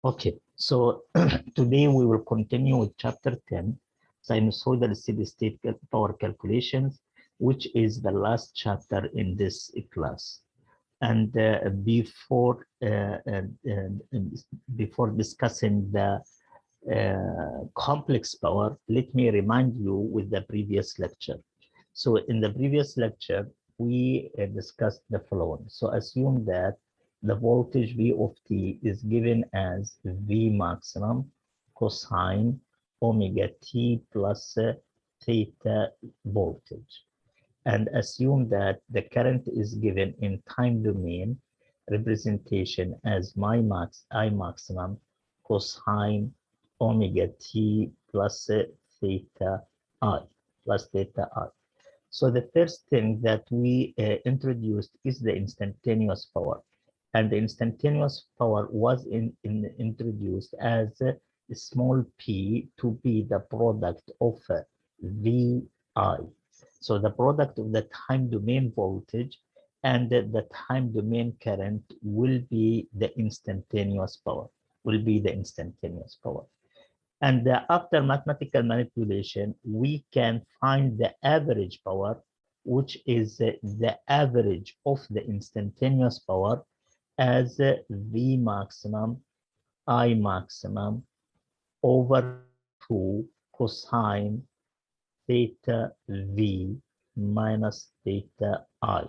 Okay, so today we will continue with chapter 10, sinusoidal steady state power calculations, which is the last chapter in this class. And before discussing the complex power, let me remind you with the previous lecture. So in the previous lecture, we discussed the following. So assume that the voltage V of t is given as V maximum cosine omega t plus theta voltage. And assume that the current is given in time domain representation as I maximum cosine omega t plus theta I plus theta I. So the first thing that we introduced is the instantaneous power. And the instantaneous power was introduced as small p to be the product of Vi. So the product of the time domain voltage and the time domain current will be the instantaneous power, And after mathematical manipulation, we can find the average power, which is the average of the instantaneous power as V maximum, I maximum over 2 cosine theta V minus theta I.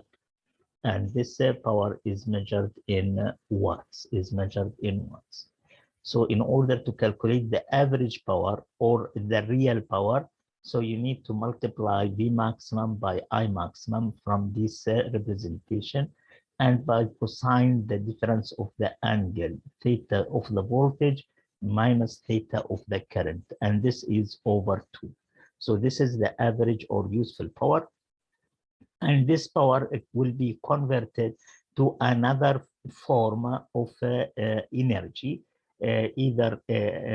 And this power is measured in watts, So in order to calculate the average power or the real power, so you need to multiply V maximum by I maximum from this representation, and by cosine the difference of the angle, theta of the voltage minus theta of the current, and this is over 2. So this is the average or useful power. And this power it will be converted to another form of energy, either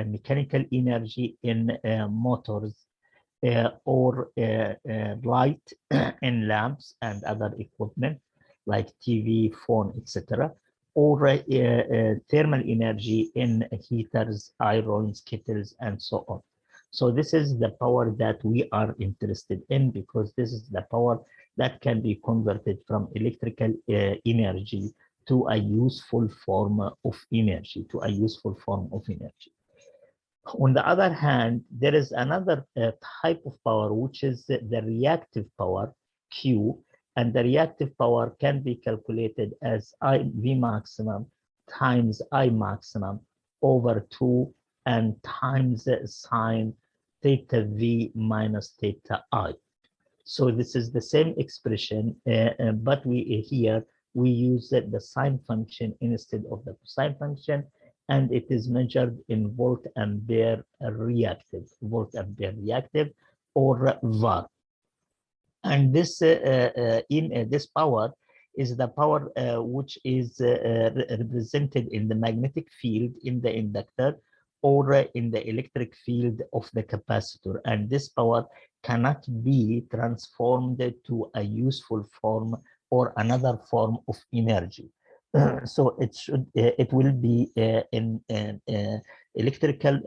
mechanical energy in motors or light in lamps and other equipment like TV, phone, etc., or thermal energy in heaters, irons, kettles, and so on. So this is the power that we are interested in, because this is the power that can be converted from electrical energy to a useful form of energy, On the other hand, there is another type of power, which is the reactive power, Q, and the reactive power can be calculated as V maximum times I maximum over 2 and times sine theta V minus theta I. So this is the same expression, but we use the sine function instead of the cosine function, and it is measured in volt ampere reactive, or var. And this this power is the power which is represented in the magnetic field in the inductor or in the electric field of the capacitor, and this power cannot be transformed to a useful form or another form of energy. So it will be in electrical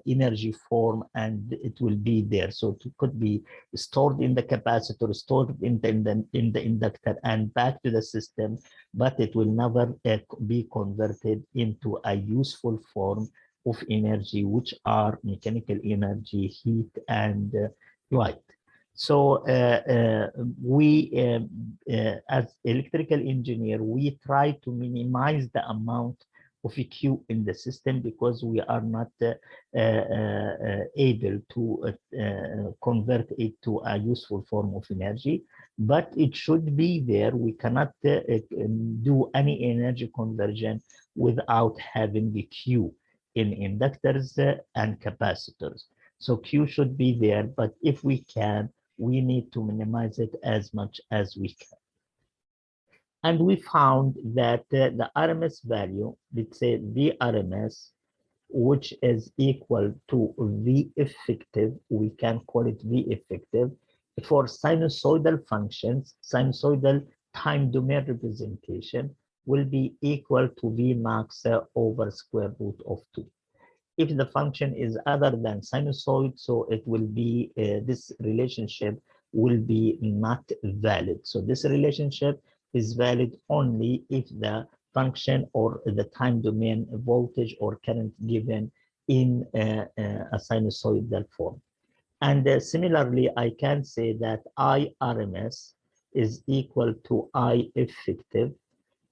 energy form, and it will be there. So it could be stored in the capacitor, stored in the inductor, and back to the system, but it will never be converted into a useful form of energy, which are mechanical energy, heat, and light. So we, as electrical engineer, we try to minimize the amount of Q in the system, because we are not able to convert it to a useful form of energy, but it should be there. We cannot do any energy conversion without having the Q in inductors and capacitors. So Q should be there, but if we can, we need to minimize it as much as we can. And we found that the RMS value, let's say the RMS, which is equal to V effective, we can call it V effective, for sinusoidal functions, sinusoidal time domain representation, will be equal to V max over square root of 2. If the function is other than sinusoid, so it will be, this relationship will be not valid. So this relationship is valid only if the function or the time domain voltage or current given in a sinusoidal form. And similarly, I can say that I RMS is equal to I effective,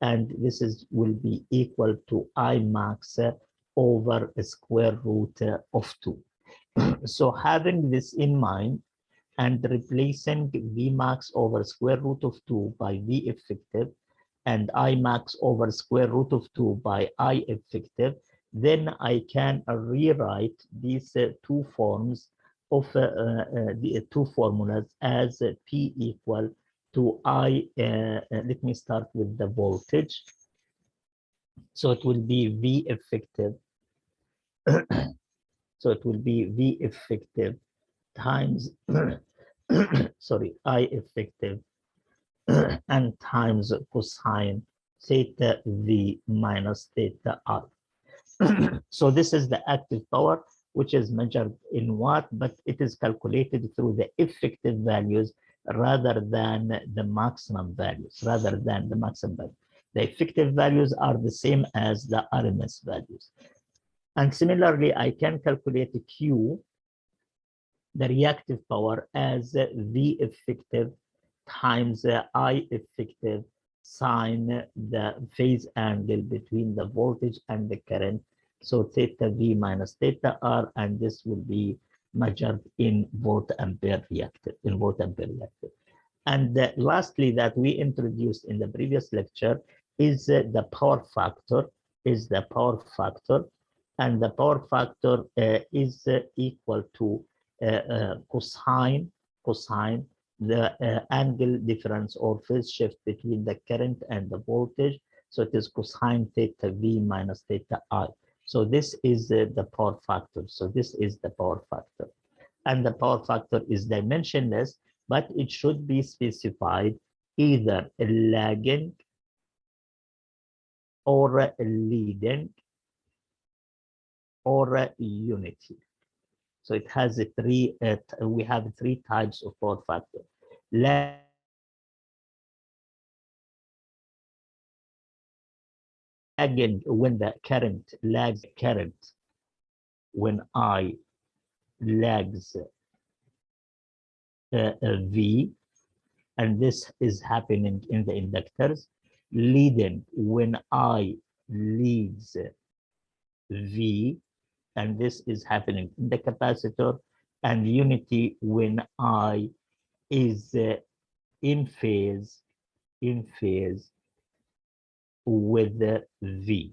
and this will be equal to I max over a square root of 2. So having this in mind and replacing V max over square root of 2 by V effective and I max over square root of 2 by I effective, then I can rewrite these two forms of the two formulas as P equal to I, let me start with the voltage. So it will be V effective. So it will be V effective times, sorry, I effective and times cosine theta V minus theta R. So this is the active power, which is measured in watt, but it is calculated through the effective values rather than the maximum values, The effective values are the same as the RMS values. And similarly, I can calculate Q, the reactive power, as V effective times I effective sine the phase angle between the voltage and the current. So theta V minus theta R, and this will be measured in volt ampere reactive, And lastly, that we introduced in the previous lecture is the power factor, and the power factor is equal to cosine the angle difference or phase shift between the current and the voltage. So it is cosine theta V minus theta I. So this is the power factor. And the power factor is dimensionless, but it should be specified either lagging or leading or unity. So it has we have three types of power factor. Lagging, when the current lags when I lags V, and this is happening in the inductors. Leading, when I leads V, and this is happening in the capacitor. And unity, when I is in phase with the V,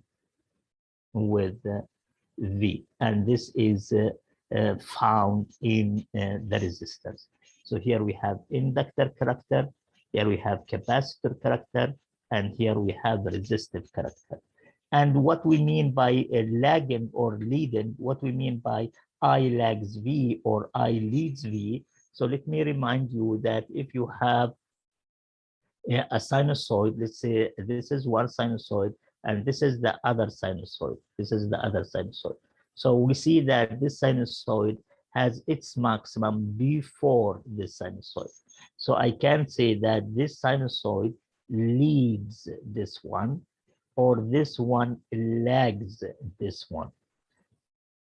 and this is found in the resistors. So here we have inductor character, here we have capacitor character, and here we have resistive character. And what we mean by lagging or leading, what we mean by I lags V or I leads V. So let me remind you that if you have a sinusoid, let's say this is one sinusoid and this is the other sinusoid. So we see that this sinusoid has its maximum before this sinusoid. So I can say that this sinusoid leads this one, or this one lags this one.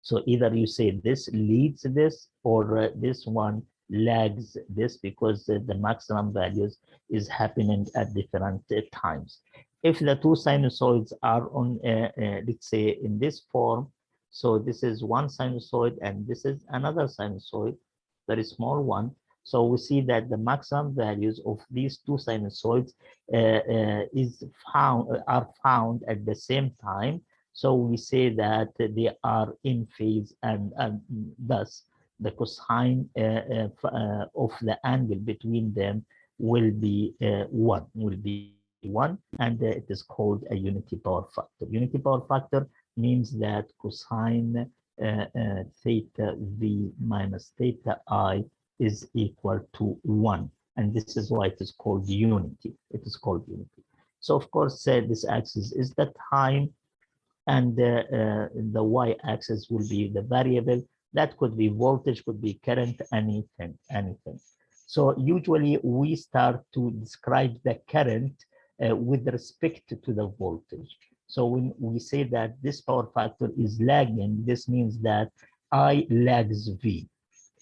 So either you say this leads this, or this one lags this, because the maximum values is happening at different times. If the two sinusoids are on, let's say in this form, so this is one sinusoid and this is another sinusoid, very small one. So we see that the maximum values of these two sinusoids are found at the same time. So we say that they are in phase, and thus the cosine of the angle between them will be one, and it is called a unity power factor. Unity power factor means that cosine theta V minus theta I is equal to 1, and this is why it is called unity. So of course, this axis is the time, and the y-axis will be the variable. That could be voltage, could be current, anything. So usually we start to describe the current with respect to the voltage. So when we say that this power factor is lagging, this means that I lags V,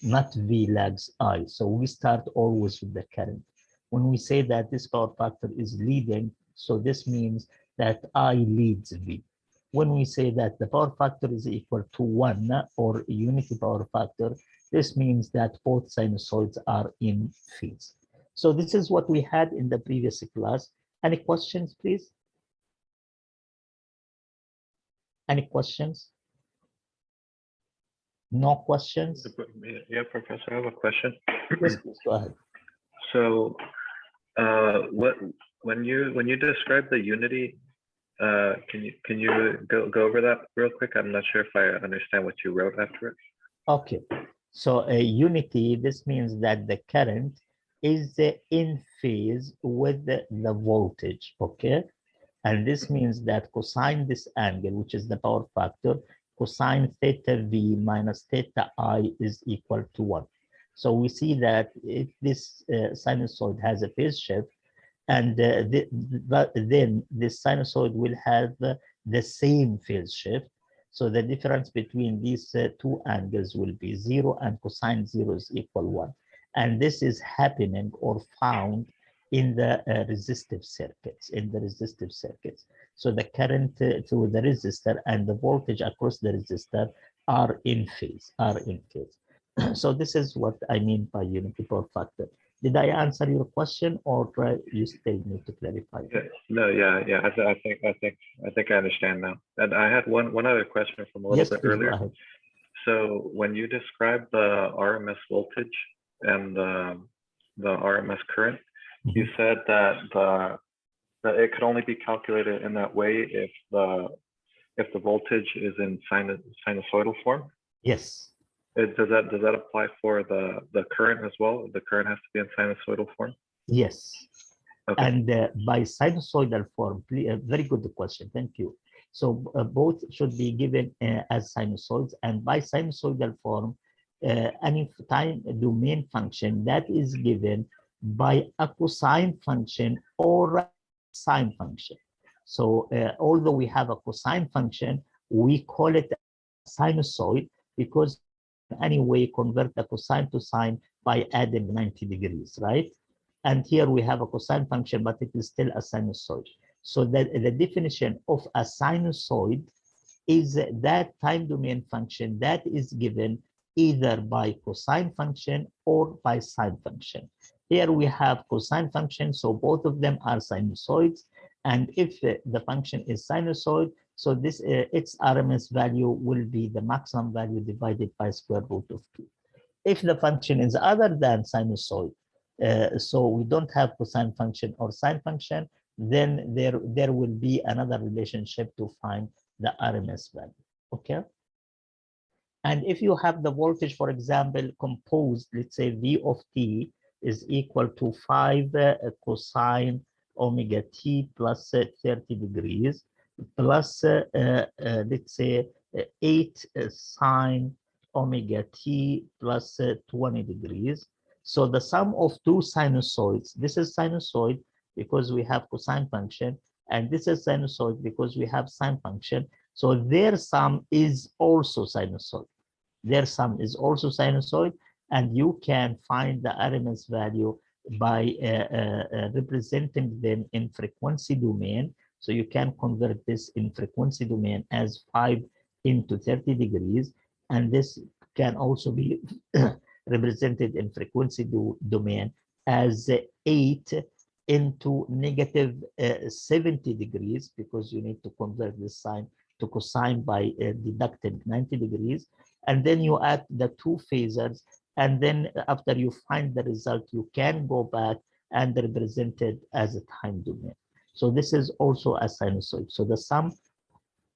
not V lags I. So we start always with the current. When we say that this power factor is leading, so this means that I leads V. When we say that the power factor is equal to 1 or unity power factor, this means that both sinusoids are in phase. So this is what we had in the previous class. Any questions, please? Any questions? No questions? Yeah, Professor, I have a question. Yes, please go ahead. So, when you describe the unity, can you go over that real quick? I'm not sure if I understand what you wrote after it. Okay, so a unity, this means that the current is in phase with the voltage, okay? And this means that cosine this angle, which is the power factor, cosine theta V minus theta I is equal to 1. So we see that if this sinusoid has a phase shift, and then this sinusoid will have the same phase shift. So the difference between these two angles will be 0, and cosine 0 is equal 1. And this is happening or found in the resistive circuits, So the current through the resistor and the voltage across the resistor are in phase, So this is what I mean by unity power factor. Did I answer your question, or you still need to clarify? Yeah, no, yeah. I think I understand now. And I had one other question from a little bit earlier. So when you describe the RMS voltage and the RMS current, you said that it could only be calculated in that way if the voltage is in sinusoidal form. Yes. Does that apply for the current as well? The current has to be in sinusoidal form? Yes. Okay. And by sinusoidal form, very good question, thank you. So both should be given as sinusoids, and by sinusoidal form, any time domain function that is given by a cosine function or a sine function. So although we have a cosine function, we call it a sinusoid because anyway convert the cosine to sine by adding 90 degrees, right? And here we have a cosine function, but it is still a sinusoid. So the definition of a sinusoid is that time domain function that is given either by cosine function or by sine function. Here we have cosine function, so both of them are sinusoids. And if the function is sinusoid, so this its RMS value will be the maximum value divided by square root of 2. If the function is other than sinusoid, so we don't have cosine function or sine function, then there will be another relationship to find the RMS value, okay? And if you have the voltage, for example, composed, let's say V of t is equal to 5 cosine omega t plus 30 degrees plus, let's say, 8 sine omega t plus 20 degrees. So the sum of two sinusoids, this is sinusoid because we have cosine function, and this is sinusoid because we have sine function. So their sum is also sinusoid. Their sum is also sinusoid, and you can find the RMS value by representing them in frequency domain. So you can convert this in frequency domain as 5 into 30 degrees, and this can also be represented in frequency domain as 8 into negative 70 degrees, because you need to convert this sine to cosine by deducting 90 degrees. And then you add the two phasors, and then after you find the result, you can go back and represent it as a time domain. So this is also a sinusoid. So the sum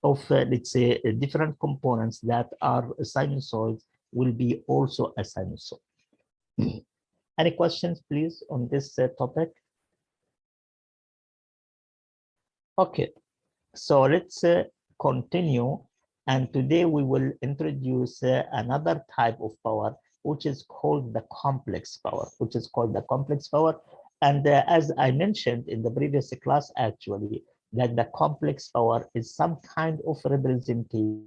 of, let's say, different components that are sinusoids will be also a sinusoid. Any questions, please, on this topic? Okay, so let's continue. And today we will introduce another type of power, which is called the complex power, And as I mentioned in the previous class, actually, that the complex power is some kind of representation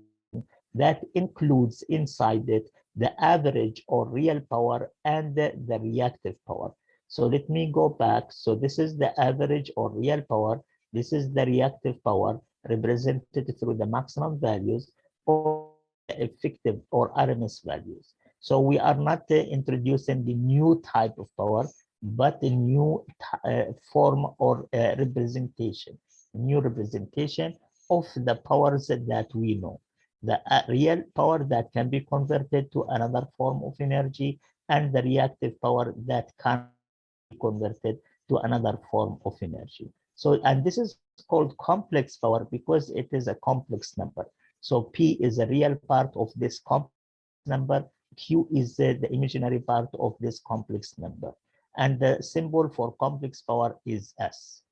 that includes inside it the average or real power and the reactive power. So let me go back. So this is the average or real power. This is the reactive power represented through the maximum values or effective or RMS values. So we are not introducing the new type of power, but a new form or representation, new representation of the powers that we know. The real power that can be converted to another form of energy, and the reactive power that can be converted to another form of energy. So, and this is called complex power because it is a complex number. So P is a real part of this complex number. Q is the imaginary part of this complex number. And the symbol for complex power is S,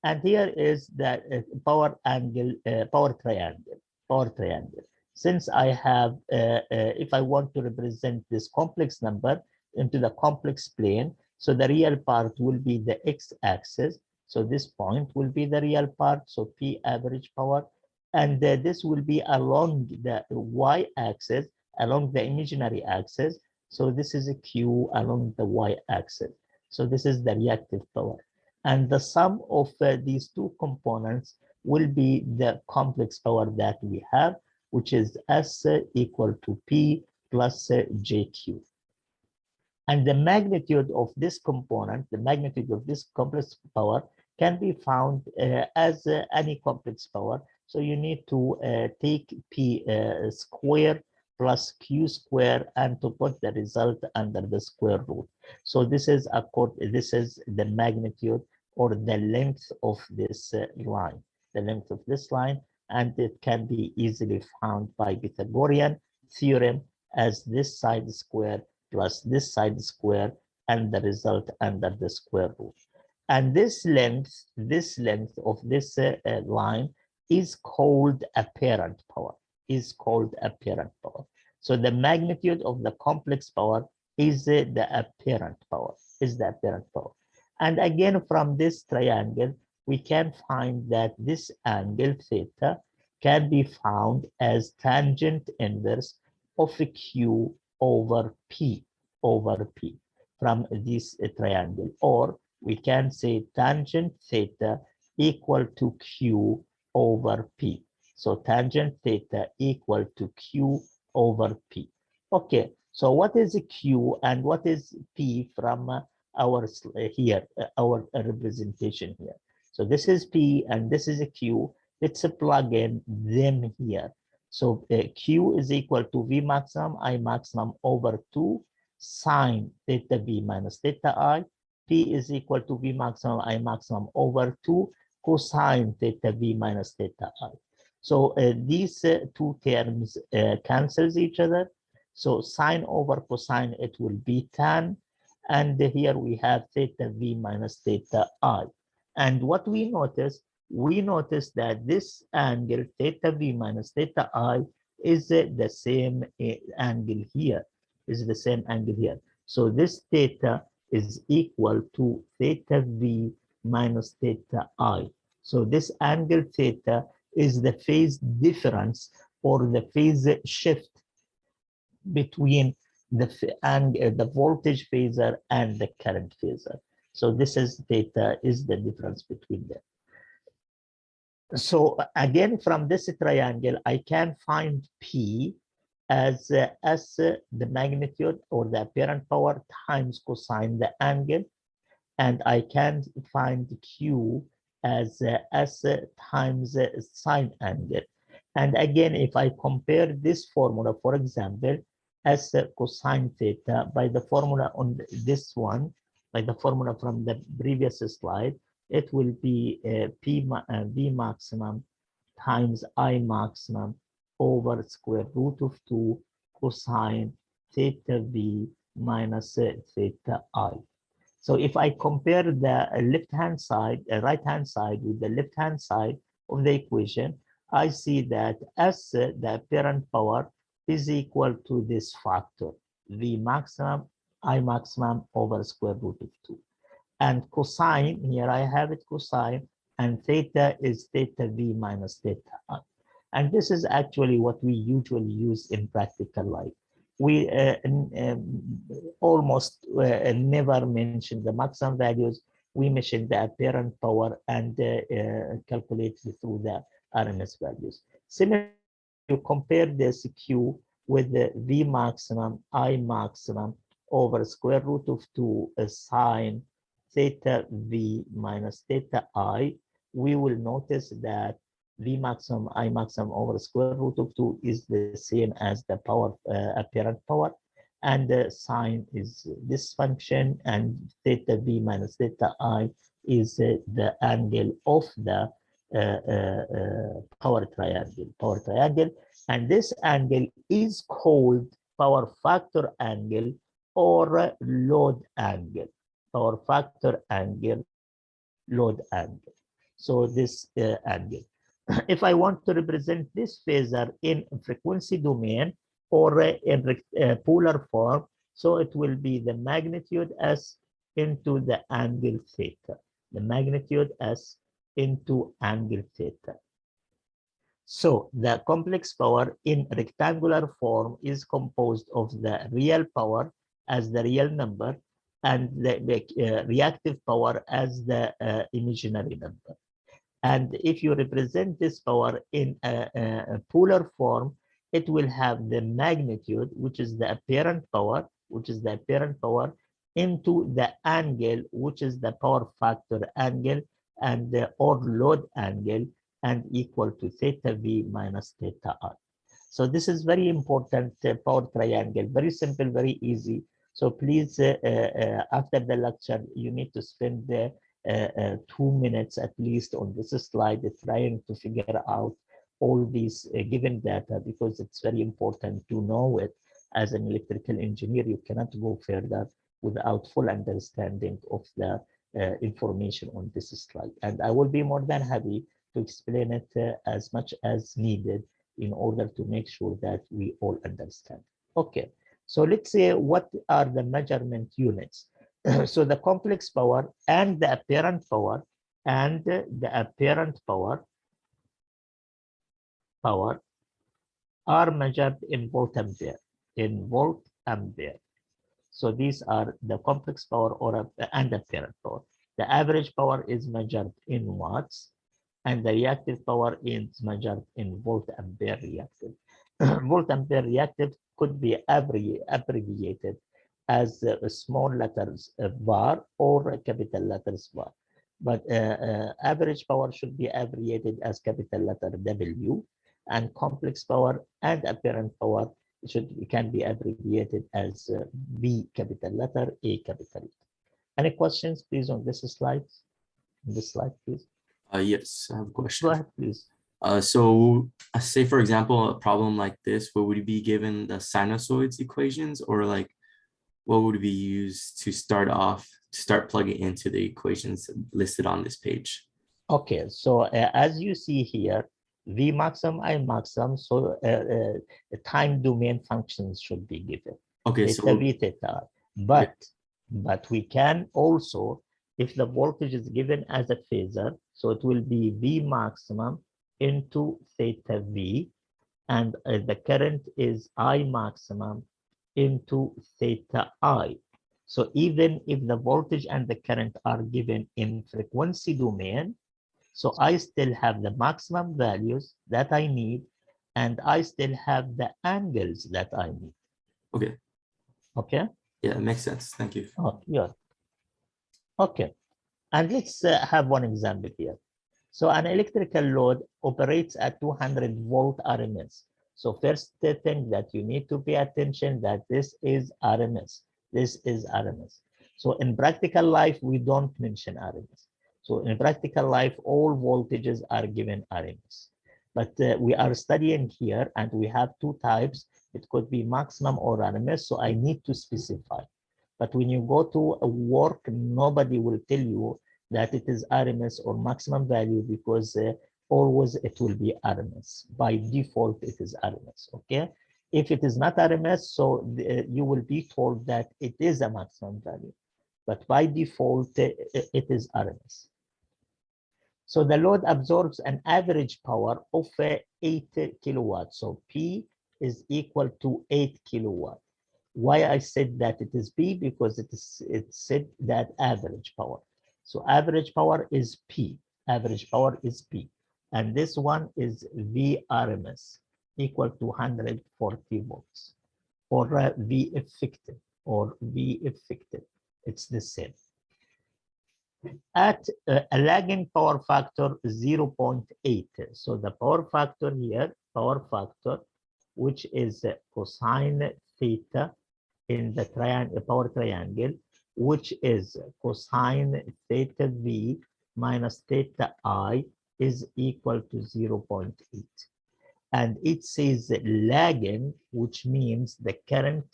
And here is the power triangle. Since I have, if I want to represent this complex number into the complex plane, so the real part will be the x-axis. So this point will be the real part, so P average power. And this will be along the y-axis, along the imaginary axis. So this is a Q along the y-axis. So this is the reactive power. And the sum of these two components will be the complex power that we have, which is S equal to P plus JQ. And the magnitude of this component, the magnitude of this complex power can be found as any complex power. So you need to take P square plus Q square and to put the result under the square root. So this is the magnitude or the length of this line, and it can be easily found by Pythagorean theorem as this side square plus this side square and the result under the square root. And this length of this line is called apparent power, So the magnitude of the complex power is the apparent power, And again, from this triangle, we can find that this angle theta can be found as tangent inverse of Q over P from this triangle, or we can say tangent theta equal to Q over P. So tangent theta equal to Q over P. Okay, so what is Q and what is P from our representation here? So this is P and this is a Q. Let's plug in them here. So Q is equal to V maximum, I maximum over 2 sine theta V minus theta I. P is equal to V maximum, I maximum over 2 cosine theta V minus theta I. So these two terms cancels each other. So sine over cosine, it will be tan. And here we have theta V minus theta I. And what we notice that this angle theta V minus theta I is the same angle here, So this theta is equal to theta V minus theta I. So this angle theta is the phase difference or the phase shift between the voltage phasor and the current phasor. So this is theta is the difference between them. So again, from this triangle, I can find P as the magnitude or the apparent power times cosine the angle, and I can find Q as S times sine angle. And again, if I compare this formula, for example, S cosine theta by the formula on this one, by the formula from the previous slide, it will be V maximum times I maximum over square root of 2 cosine theta V minus theta I. So if I compare the left-hand side, right-hand side with the left-hand side of the equation, I see that S, the apparent power, is equal to this factor, V maximum, I maximum over square root of 2. And cosine, here I have it cosine, and theta is theta V minus theta I. And this is actually what we usually use in practical life. We almost never mention the maximum values. We mention the apparent power and calculate through the RMS values. Similarly, you compare this Q with the V maximum, I maximum over square root of 2 sine theta V minus theta I, we will notice that V maximum, I maximum over square root of 2 is the same as the power, apparent power, and the sine is this function, and theta V minus theta I is the angle of the power triangle, and this angle is called power factor angle or load angle, power factor angle, load angle. So this angle. If I want to represent this phasor in frequency domain or in polar form, so it will be the magnitude S into the angle theta, the magnitude S into angle theta. So the complex power in rectangular form is composed of the real power as the real number and the reactive power as the imaginary number. And if you represent this power in a polar form, it will have the magnitude, which is the apparent power, into the angle, which is the power factor angle, and the or load angle, and equal to theta V minus theta I. So this is very important power triangle, very simple, very easy. So please, after the lecture, you need to spend 2 minutes at least on this slide trying to figure out all these given data, because it's very important to know it. As an electrical engineer, you cannot go further without full understanding of the information on this slide. And I will be more than happy to explain it as much as needed in order to make sure that we all understand. Okay, so let's say what are the measurement units. So the complex power and the apparent power are measured in volt ampere. So these are the complex power and apparent power. The average power is measured in watts, and the reactive power is measured in volt ampere reactive. Volt ampere reactive could be abbreviated as small letters var or capital letters var. But average power should be abbreviated as capital letter W, and complex power and apparent power can be abbreviated as B capital letter, A capital letter. Any questions, please, on this slide? This slide, please. Yes, I have a question. Go ahead, please. So say, for example, a problem like this, what would be given the sinusoids equations, or like what would be used to start plugging into the equations listed on this page? Okay, so as you see here, V maximum, I maximum, so the time domain functions should be given. Okay, theta V, theta. But we can also, if the voltage is given as a phasor, so it will be V maximum into theta V, and the current is I maximum into theta I. So even if the voltage and the current are given in frequency domain, so I still have the maximum values that I need, and I still have the angles that I need. Okay. Okay. Yeah, it makes sense. Thank you. Oh, yeah. Okay. And let's have one example here. So an electrical load operates at 200 volt RMS. So first thing that you need to pay attention that this is RMS. This is RMS. So in practical life, we don't mention RMS. So in practical life, all voltages are given RMS. But we are studying here, and we have two types. It could be maximum or RMS, so I need to specify. But when you go to a work, nobody will tell you that it is RMS or maximum value, because always it will be RMS. By default, it is RMS, okay? If it is not RMS, so you will be told that it is a maximum value. But by default, it is RMS. So the load absorbs an average power of 8 kilowatts. So P is equal to 8 kilowatt. Why I said that it is P? Because it's said that average power. So average power is P. Average power is P. And this one is VRMS, equal to 140 volts. Or V effective, or V effective. It's the same. At a lagging power factor 0.8. So the power factor here, power factor, which is cosine theta in the power triangle, which is cosine theta V minus theta I, is equal to 0.8. And it says lagging, which means the current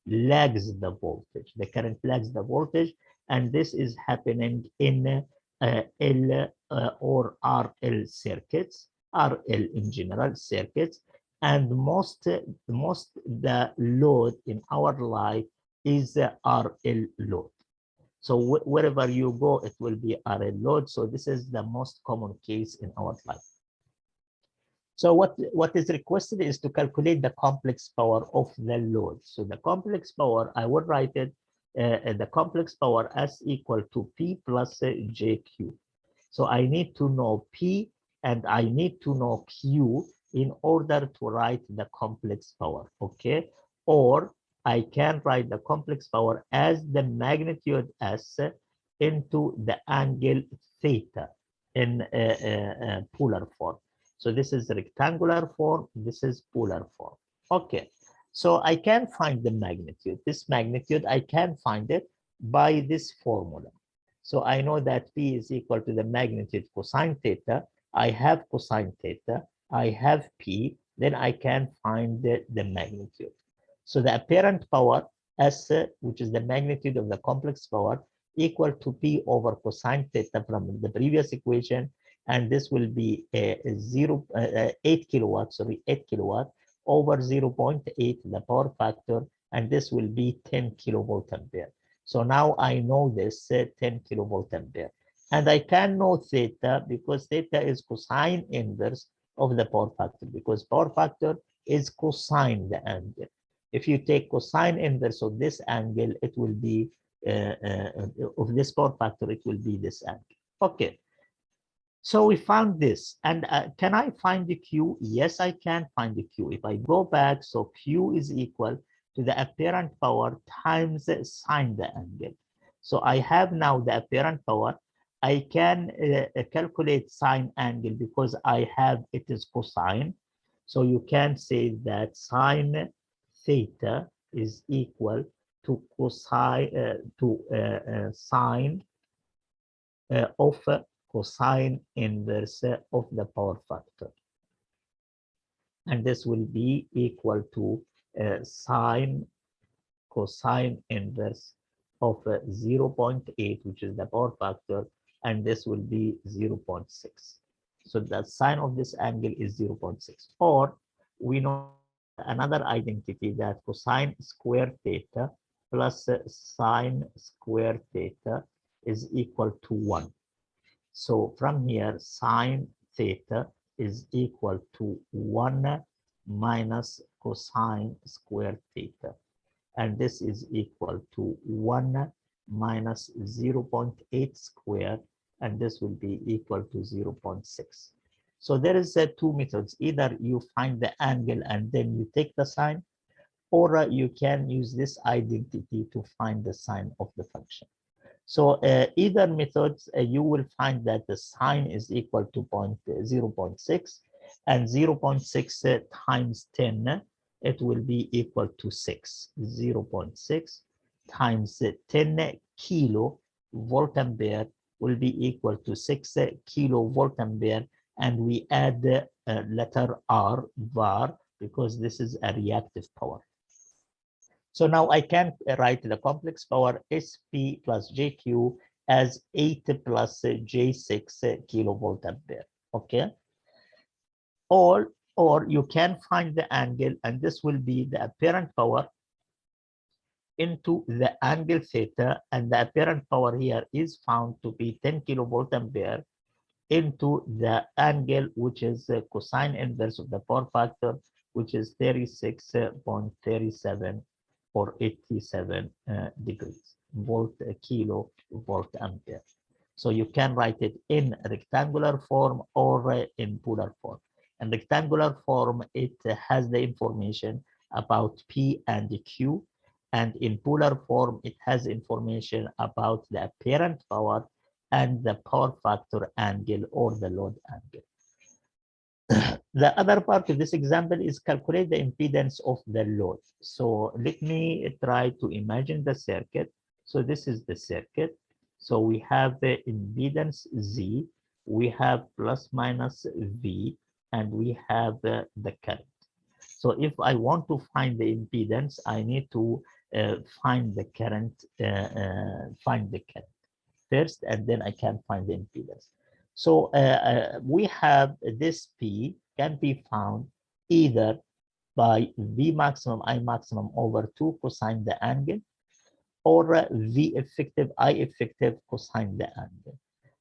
lags the voltage. The current lags the voltage, and this is happening in L or RL circuits, RL in general circuits, and most the load in our life is RL load. So wherever you go, it will be RL load. So this is the most common case in our life. So what is requested is to calculate the complex power of the load. So the complex power, I would write it, the complex power as equal to P plus JQ. So I need to know P and I need to know Q in order to write the complex power, okay? Or I can write the complex power as the magnitude S into the angle theta in polar form. So this is rectangular form, this is polar form. Okay, so I can find the magnitude. This magnitude, I can find it by this formula. So I know that P is equal to the magnitude cosine theta. I have cosine theta, I have P, then I can find the magnitude. So the apparent power S, which is the magnitude of the complex power, equal to P over cosine theta from the previous equation, and this will be 8 kilowatts, sorry, 8 kilowatt over 0.8, the power factor, and this will be 10 kilovolt ampere. So now I know this 10 kilovolt ampere, and I can know theta because theta is cosine inverse of the power factor, because power factor is cosine the angle. If you take cosine inverse of this angle, it will be of this power factor, it will be this angle. Okay. So we found this, and can I find the Q? Yes, I can find the Q. If I go back, so Q is equal to the apparent power times sine the angle. So I have now the apparent power. I can calculate sine angle because I have it is cosine. So you can say that sine theta is equal to cosine sine of cosine inverse of the power factor, and this will be equal to sine cosine inverse of 0.8, which is the power factor, and this will be 0.6. So the sine of this angle is 0.6. Or we know another identity, that cosine square theta plus sine square theta is equal to 1. So from here, sine theta is equal to 1 minus cosine square theta. And this is equal to 1 minus 0.8 square, and this will be equal to 0.6. So there is two methods. Either you find the angle and then you take the sine, or you can use this identity to find the sine of the function. So either methods, you will find that the sine is equal to 0.6, and 0.6 times 10, it will be equal to 6. 0.6 times 10 kilovolt ampere will be equal to 6 kilovolt ampere, and we add the letter R, var, because this is a reactive power. So now I can write the complex power SP plus JQ as 8 plus J6 kilovolt ampere. Okay. Or you can find the angle, and this will be the apparent power into the angle theta, and the apparent power here is found to be 10 kilovolt ampere into the angle, which is cosine inverse of the power factor, which is 36.37 or 87 degrees volt kilovolt ampere. So you can write it in rectangular form or in polar form. In rectangular form, it has the information about P and Q, and in polar form, it has information about the apparent power and the power factor angle or the load angle. The other part of this example is calculate the impedance of the load. So let me try to imagine the circuit. So this is the circuit. So we have the impedance Z, we have plus minus V, and we have the current. So if I want to find the impedance, I need to find the current first, and then I can find the impedance. So we have this P can be found either by V maximum, I maximum over 2 cosine the angle, or V effective, I effective cosine the angle.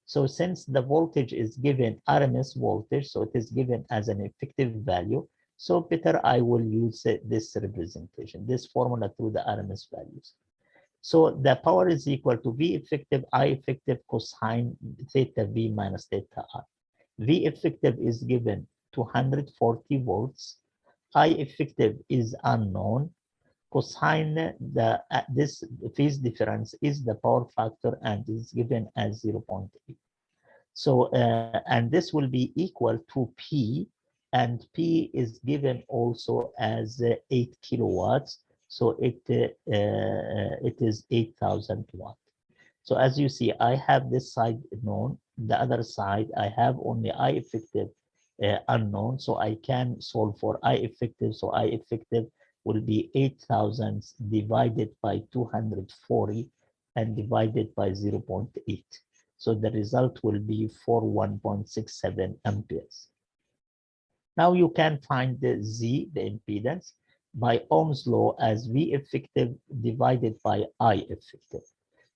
So since the voltage is given RMS voltage, so it is given as an effective value, so better I will use this representation, this formula through the RMS values. So the power is equal to V effective, I effective cosine theta V minus theta I. V effective is given 240 volts. I effective is unknown. Cosine, this phase difference is the power factor and is given as 0.8. So, and this will be equal to P, and P is given also as 8 kilowatts. So it is 8,000 watt. So as you see, I have this side known, the other side I have only I effective unknown. So I can solve for I effective. So I effective will be 8,000 divided by 240 and divided by 0.8. So the result will be 41.67 amperes. Now you can find the Z, the impedance, by Ohm's law as V effective divided by I effective.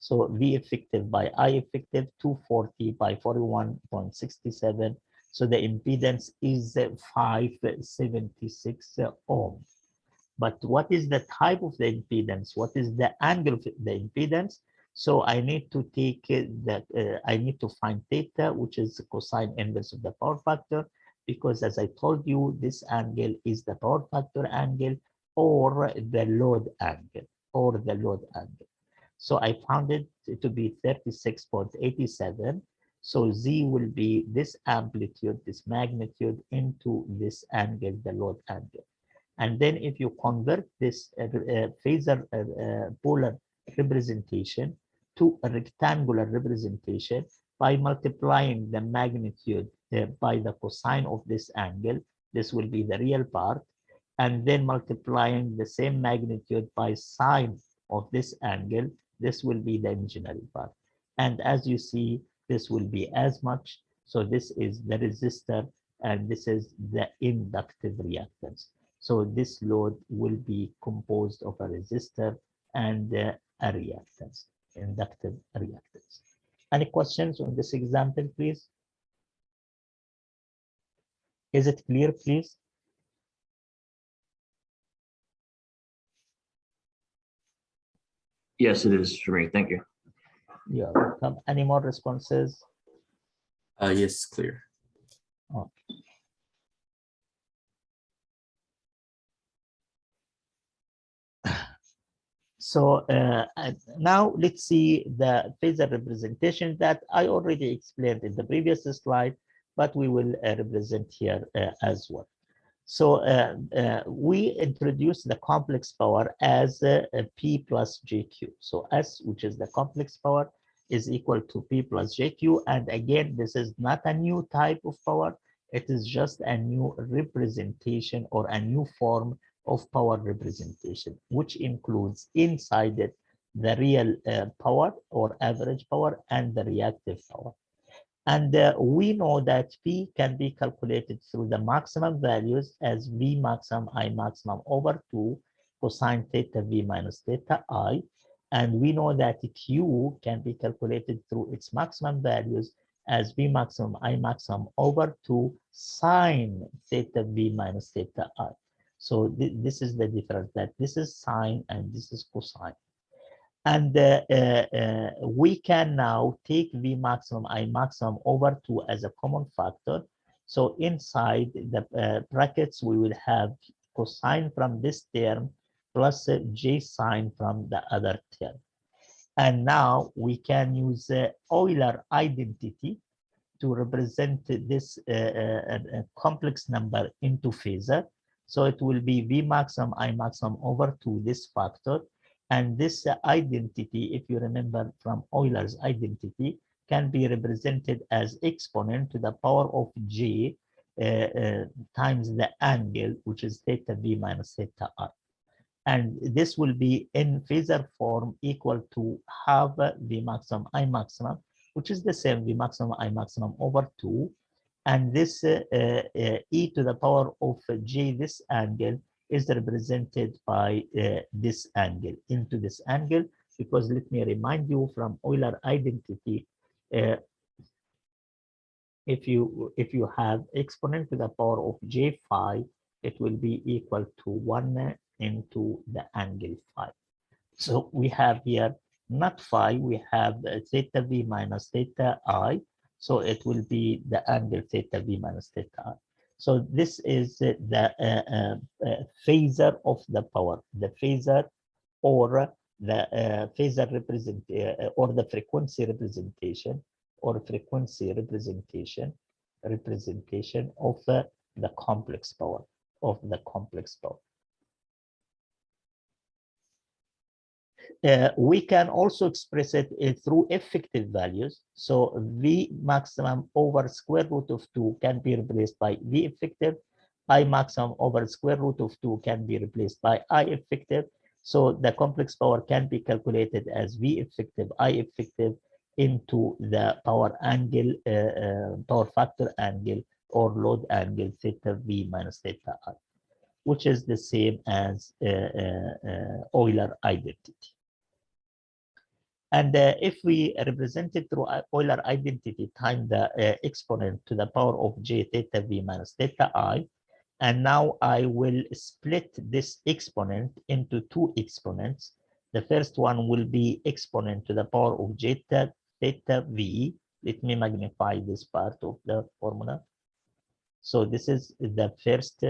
So V effective by I effective, 240 by 41.67. So the impedance is 576 ohm. But what is the type of the impedance? What is the angle of the impedance? So I need to take that, I need to find theta, which is the cosine inverse of the power factor, because as I told you, this angle is the power factor angle or the load angle, So I found it to be 36.87. So Z will be this amplitude, this magnitude into this angle, the load angle. And then if you convert this phasor polar representation to a rectangular representation by multiplying the magnitude by the cosine of this angle, this will be the real part, and then multiplying the same magnitude by sine of this angle, this will be the imaginary part. And as you see, this will be as much. So this is the resistor, and this is the inductive reactance. So this load will be composed of a resistor and a reactance, inductive reactance. Any questions on this example, please? Is it clear, please? Yes, it is for me. Thank you. You're welcome. Any more responses? Yes, clear. Okay. So now let's see the phasor representation that I already explained in the previous slide, but we will represent here as well. So we introduce the complex power as P plus JQ. So S, which is the complex power, is equal to P plus JQ. And again, this is not a new type of power. It is just a new representation or a new form of power representation, which includes inside it the real power or average power and the reactive power. And we know that P can be calculated through the maximum values as V maximum I maximum over 2 cosine theta V minus theta I. And we know that Q can be calculated through its maximum values as V maximum I maximum over 2 sine theta V minus theta I. So this is the difference, that this is sine and this is cosine. And we can now take V maximum I maximum over 2 as a common factor. So inside the brackets, we will have cosine from this term plus J sine from the other term. And now we can use Euler identity to represent this complex number into phasor. So it will be V maximum I maximum over 2, this factor. And this identity, if you remember from Euler's identity, can be represented as exponent to the power of J times the angle, which is theta V minus theta I. And this will be in phasor form equal to half V maximum I maximum, which is the same V maximum I maximum over 2. And this e to the power of J, this angle, is represented by this angle into this angle, because let me remind you from Euler identity, if you have exponent to the power of J phi, it will be equal to 1 into the angle phi. So we have here not phi, we have theta V minus theta I. So it will be the angle theta V minus theta I. So this is the phasor of the power, the phasor or the phasor or the frequency representation of the complex power we can also express it through effective values. So V maximum over square root of 2 can be replaced by V effective. I maximum over square root of 2 can be replaced by I effective. So the complex power can be calculated as V effective, I effective into the power angle, power factor angle or load angle theta V minus theta I, which is the same as Euler identity. And if we represent it through Euler identity times the exponent to the power of J theta V minus theta I, and now I will split this exponent into two exponents. The first one will be exponent to the power of J theta V. Let me magnify this part of the formula. So this is the first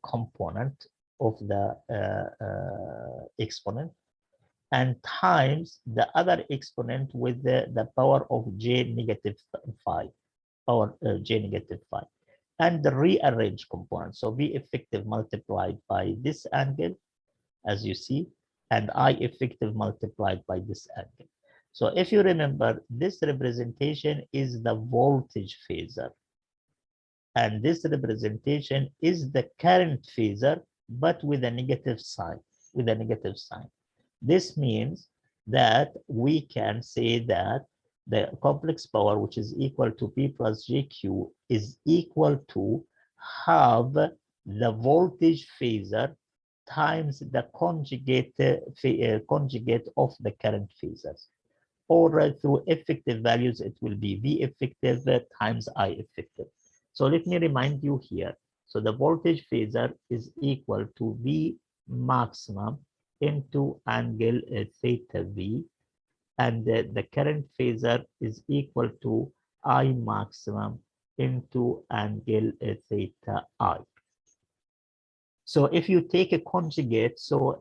component of the exponent, and times the other exponent with the power of J negative phi, J negative phi, and the rearrange component. So V effective multiplied by this angle, as you see, and I effective multiplied by this angle. So if you remember, this representation is the voltage phasor, and this representation is the current phasor, but with a negative sign, This means that we can say that the complex power, which is equal to P plus JQ, is equal to half the voltage phasor times the conjugate of the current phasors. Or through effective values, it will be V effective times I effective. So let me remind you here. So the voltage phasor is equal to V maximum into angle theta V, and the current phasor is equal to I maximum into angle theta I. So if you take a conjugate, so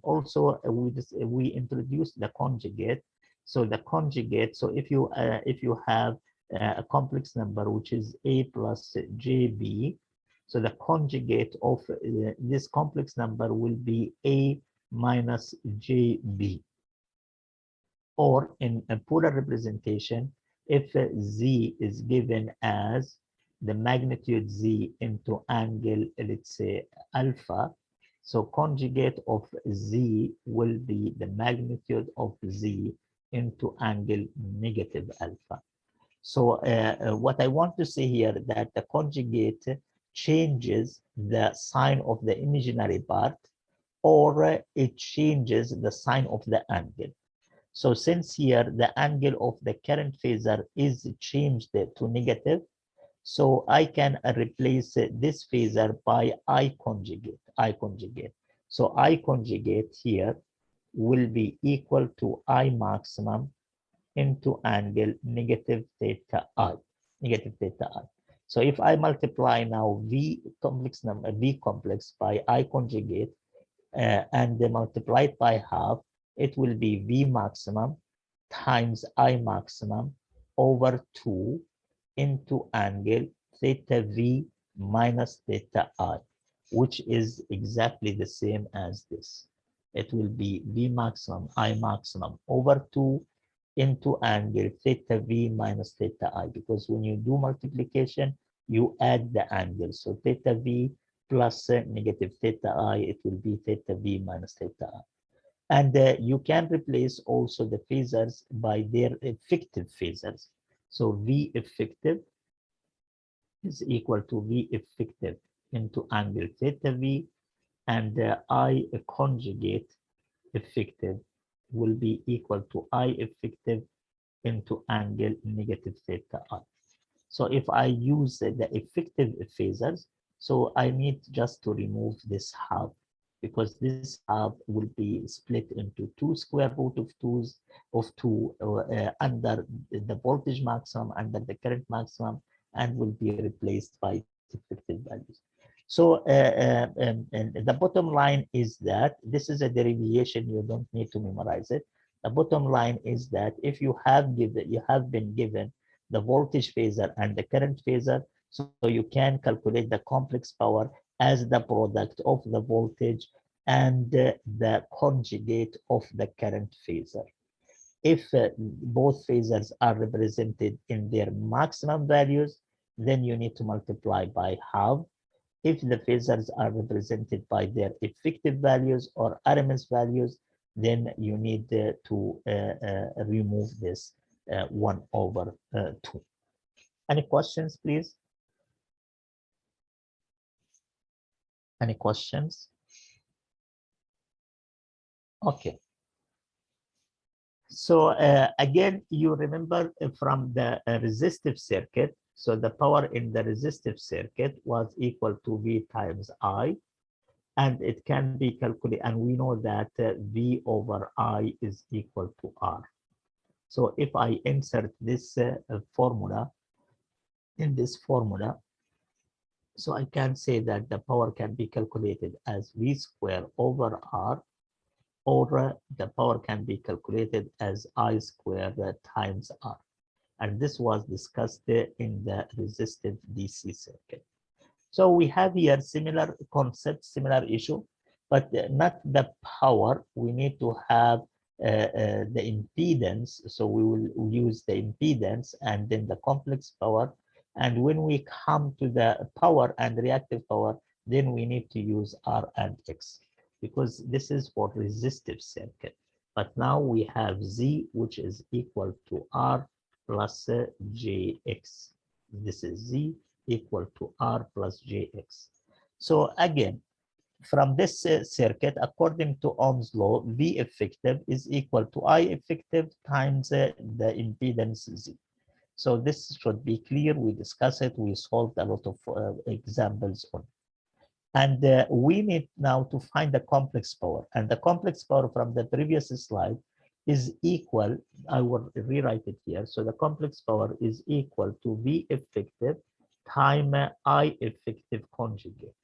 also we introduce the conjugate. So the conjugate, so if you have a complex number which is A plus JB, so the conjugate of this complex number will be A minus JB. Or in a polar representation, if Z is given as the magnitude Z into angle, let's say alpha. So conjugate of Z will be the magnitude of Z into angle negative alpha. So what I want to say here that the conjugate changes the sign of the imaginary part, or it changes the sign of the angle. So since here the angle of the current phasor is changed to negative, so I can replace this phasor by I conjugate. So I conjugate here will be equal to I maximum into angle negative theta I. So if I multiply now V complex number, V complex by I conjugate, and multiply it by half, it will be V maximum times I maximum over 2 into angle theta V minus theta I, which is exactly the same as this. It will be V maximum, I maximum over 2 into angle theta V minus theta I, because when you do multiplication, you add the angle. So theta V plus negative theta I, it will be theta V minus theta I. And you can replace also the phasors by their effective phasors. So V effective is equal to V effective into angle theta V, and I conjugate effective will be equal to I effective into angle negative theta I. So if I use the effective phasors, so I need just to remove this half, because this half will be split into 2 square root of 2 under the voltage maximum, under the current maximum, and will be replaced by effective values. So and the bottom line is that this is a derivation, you don't need to memorize it. The bottom line is that if you have been given the voltage phasor and the current phasor, so you can calculate the complex power as the product of the voltage and the conjugate of the current phasor. If both phasors are represented in their maximum values, then you need to multiply by half. If the phasors are represented by their effective values or RMS values, then you need to remove this 1 over 2. Any questions, please? Any questions? Okay. So again, you remember from the resistive circuit, so the power in the resistive circuit was equal to V times I, and it can be calculated, and we know that V over I is equal to R. So if I insert this formula in this formula, so I can say that the power can be calculated as V square over R, or the power can be calculated as I squared times R. And this was discussed in the resistive DC circuit. So we have here similar concept, similar issue, but not the power. We need to have the impedance. So we will use the impedance and then the complex power. And when we come to the power and reactive power, then we need to use R and X, because this is for resistive circuit. But now we have Z, which is equal to R plus JX. This is Z equal to R plus JX. So again, from this circuit, according to Ohm's law, V effective is equal to I effective times the impedance Z. So this should be clear. We discussed it. We solved a lot of examples on it. And we need now to find the complex power. And the complex power from the previous slide is equal, I will rewrite it here. So the complex power is equal to V effective time I effective conjugate.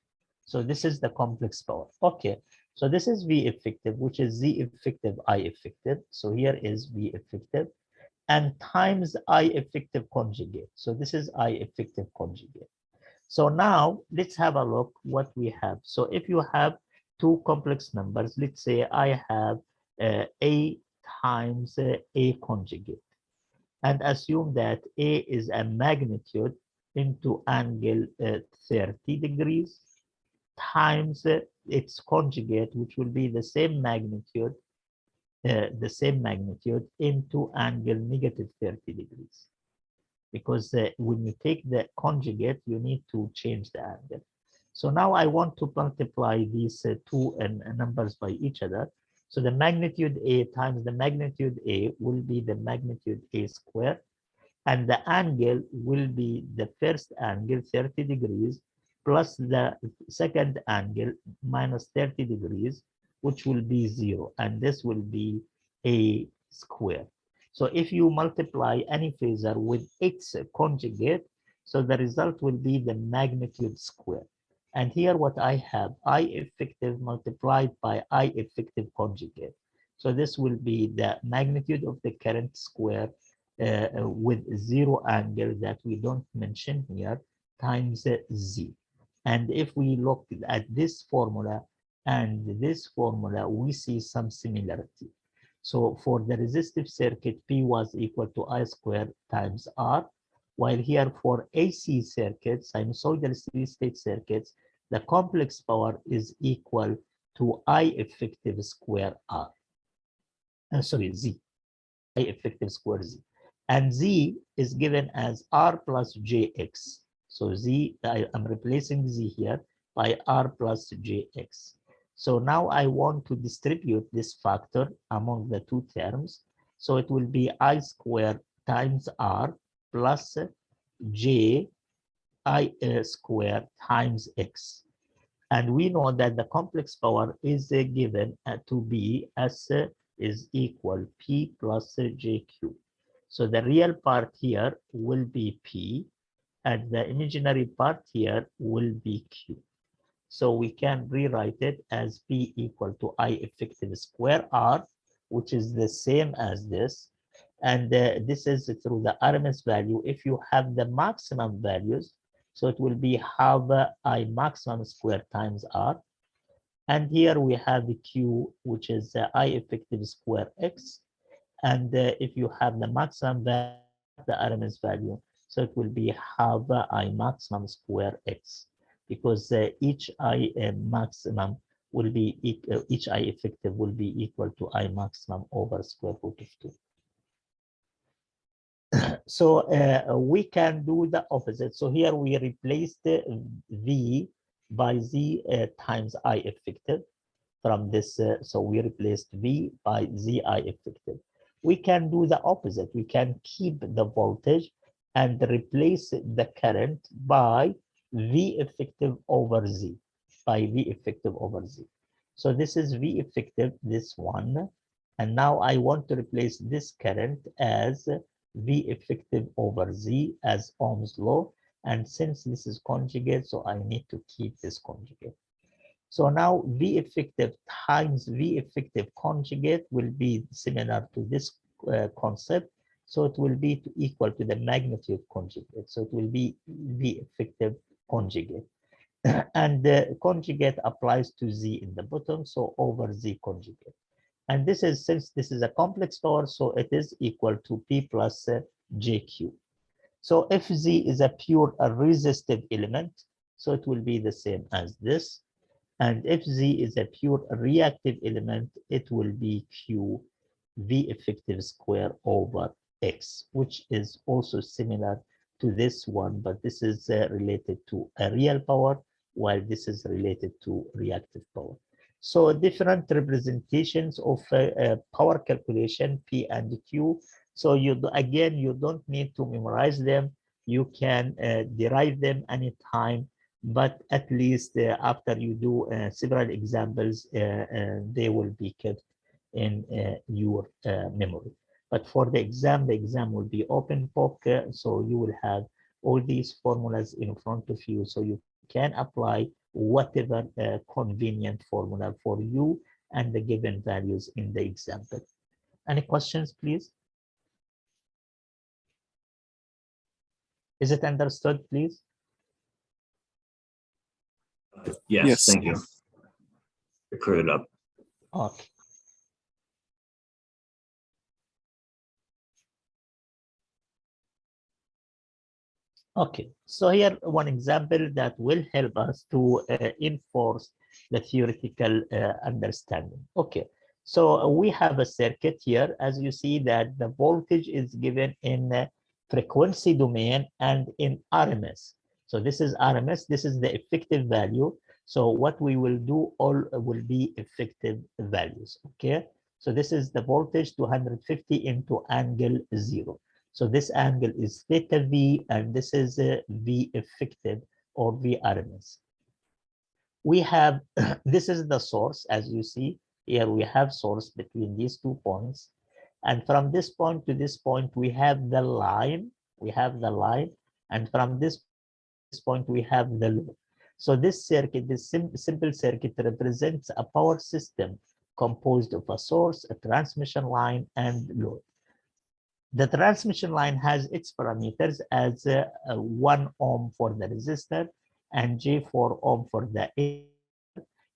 So this is the complex power. Okay, so this is V effective, which is Z effective, I effective. So here is V effective, and times I effective conjugate. So this is I effective conjugate. So now let's have a look what we have. So if you have two complex numbers, let's say I have A times A conjugate, and assume that A is a magnitude into angle 30 degrees times its conjugate, which will be the same magnitude into angle negative 30 degrees. Because when you take the conjugate, you need to change the angle. So now I want to multiply these two numbers by each other. So the magnitude A times the magnitude A will be the magnitude A squared, and the angle will be the first angle 30 degrees plus the second angle minus 30 degrees, which will be 0, and this will be A squared. So if you multiply any phasor with its conjugate, so the result will be the magnitude square. And here what I have, I effective multiplied by I effective conjugate. So this will be the magnitude of the current square with 0 angle that we don't mention here times Z. And if we look at this formula and this formula, we see some similarity. So for the resistive circuit, P was equal to I squared times R, while here for AC circuits, sinusoidal steady-state circuits, the complex power is equal to I effective square R. Z, I effective square Z. And Z is given as R plus JX. So Z, I'm replacing Z here by R plus JX. So now I want to distribute this factor among the two terms. So it will be I squared times R plus J I squared times X. And we know that the complex power is given to be S is equal P plus JQ. So the real part here will be P, and the imaginary part here will be Q. So we can rewrite it as P equal to I effective square R, which is the same as this. And this is through the RMS value. If you have the maximum values, so it will be half I maximum square times R. And here we have the Q, which is I effective square X. And if you have the maximum value, the RMS value, so it will be half I maximum square X, because each I maximum will be each I effective will be equal to I maximum over square root of 2. So we can do the opposite. So here we replace the V by Z times I effective from this. So we replaced V by ZI effective. We can do the opposite. We can keep the voltage and replace the current by V effective over Z, by V effective over Z. So this is V effective, this one. And now I want to replace this current as V effective over Z as Ohm's law. And since this is conjugate, so I need to keep this conjugate. So now V effective times V effective conjugate will be similar to this concept. So it will be equal to the magnitude conjugate. So it will be V effective conjugate. And the conjugate applies to Z in the bottom, so over Z conjugate. And this is, since this is a complex power, so it is equal to P plus JQ. So if Z is a pure resistive element, so it will be the same as this. And if Z is a pure reactive element, it will be Q V effective square over X, which is also similar to this one, but this is related to a real power, while this is related to reactive power. So different representations of power calculation, P and Q. So you don't need to memorize them. You can derive them anytime, but at least after you do several examples, they will be kept in your memory. But for the exam will be open book, so you will have all these formulas in front of you, so you can apply whatever convenient formula for you and the given values in the example. Any questions, please? Is it understood, please? Yes, thank you. I cleared it up. Okay. Okay, so here one example that will help us to enforce the theoretical understanding. Okay, so we have a circuit here. As you see that the voltage is given in frequency domain and in RMS. So this is RMS, this is the effective value. So what we will do all will be effective values, okay? So this is the voltage 250 into angle 0. So this angle is theta V, and this is V effective or V RMS. We have, this is the source, as you see here, we have source between these 2 points. And from this point to this point, we have the line, and from this point, we have the load. So this circuit, this simple circuit represents a power system composed of a source, a transmission line, and load. The transmission line has its parameters as 1 ohm for the resistor and J4 ohm for the A.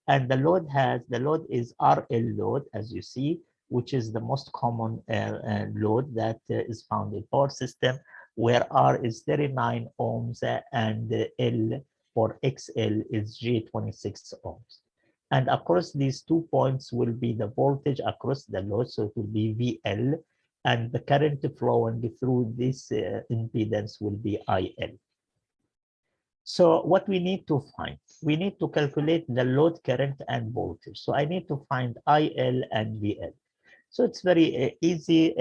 And the load is RL load, as you see, which is the most common load that is found in power system, where R is 39 ohms and L for XL is J26 ohms. And across these 2 points will be the voltage across the load, so it will be VL, and the current flowing through this impedance will be IL. So what we need to find, we need to calculate the load current and voltage. So I need to find IL and VL. So it's very easy.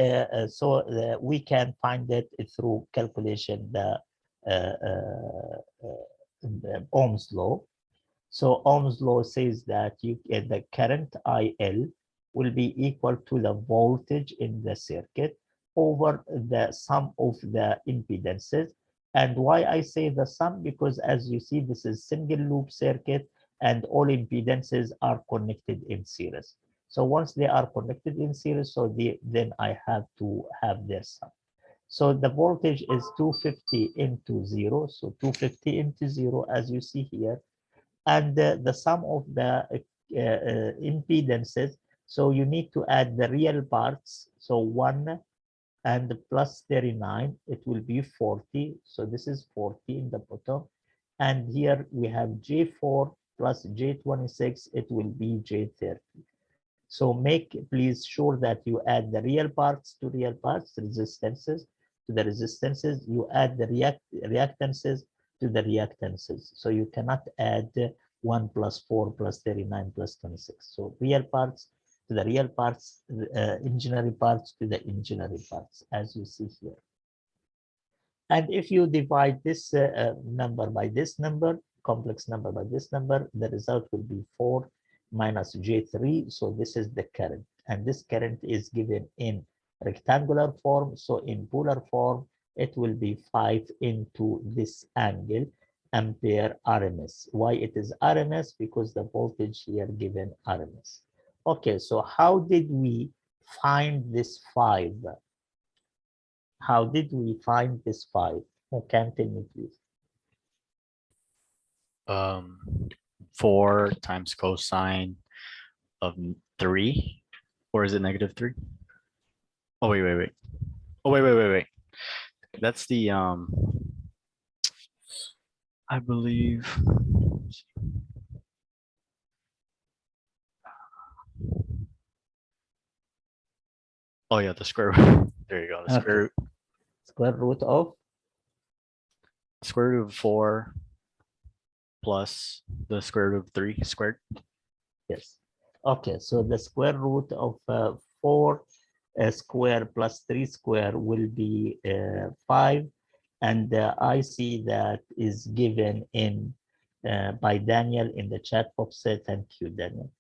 We can find it through calculation the Ohm's law. So Ohm's law says that the current IL will be equal to the voltage in the circuit over the sum of the impedances. And why I say the sum? Because as you see, this is single loop circuit and all impedances are connected in series. So once they are connected in series, so then I have to have their sum. So the voltage is 250 into 0. So 250 into 0, as you see here. And the sum of the impedances, so you need to add the real parts. So 1 and plus 39, it will be 40. So this is 40 in the bottom. And here we have J4 plus J26, it will be J30. So please sure that you add the real parts to real parts, resistances to the resistances, you add the reactances to the reactances. So you cannot add 1 plus 4 plus 39 plus 26. So real parts to the real parts, imaginary parts to the imaginary parts, as you see here. And if you divide this number by this number, complex number by this number, the result will be 4 minus J3. So this is the current. And this current is given in rectangular form. So in polar form, it will be 5 into this angle, ampere RMS. Why it is RMS? Because the voltage here given RMS. Okay, so how did we find this 5? How did we find this 5? Who can tell me, please? 4 times cosine of 3, or is it negative 3? Oh, wait. Oh, wait. That's the, I believe. Oh yeah, the square root. There you go. The square root. Square root of? Square root of 4 plus the square root of 3 squared. Yes. Okay, so the square root of 4 square plus 3 square will be 5. And I see that is given in by Daniel in the chat box. Thank you, Daniel.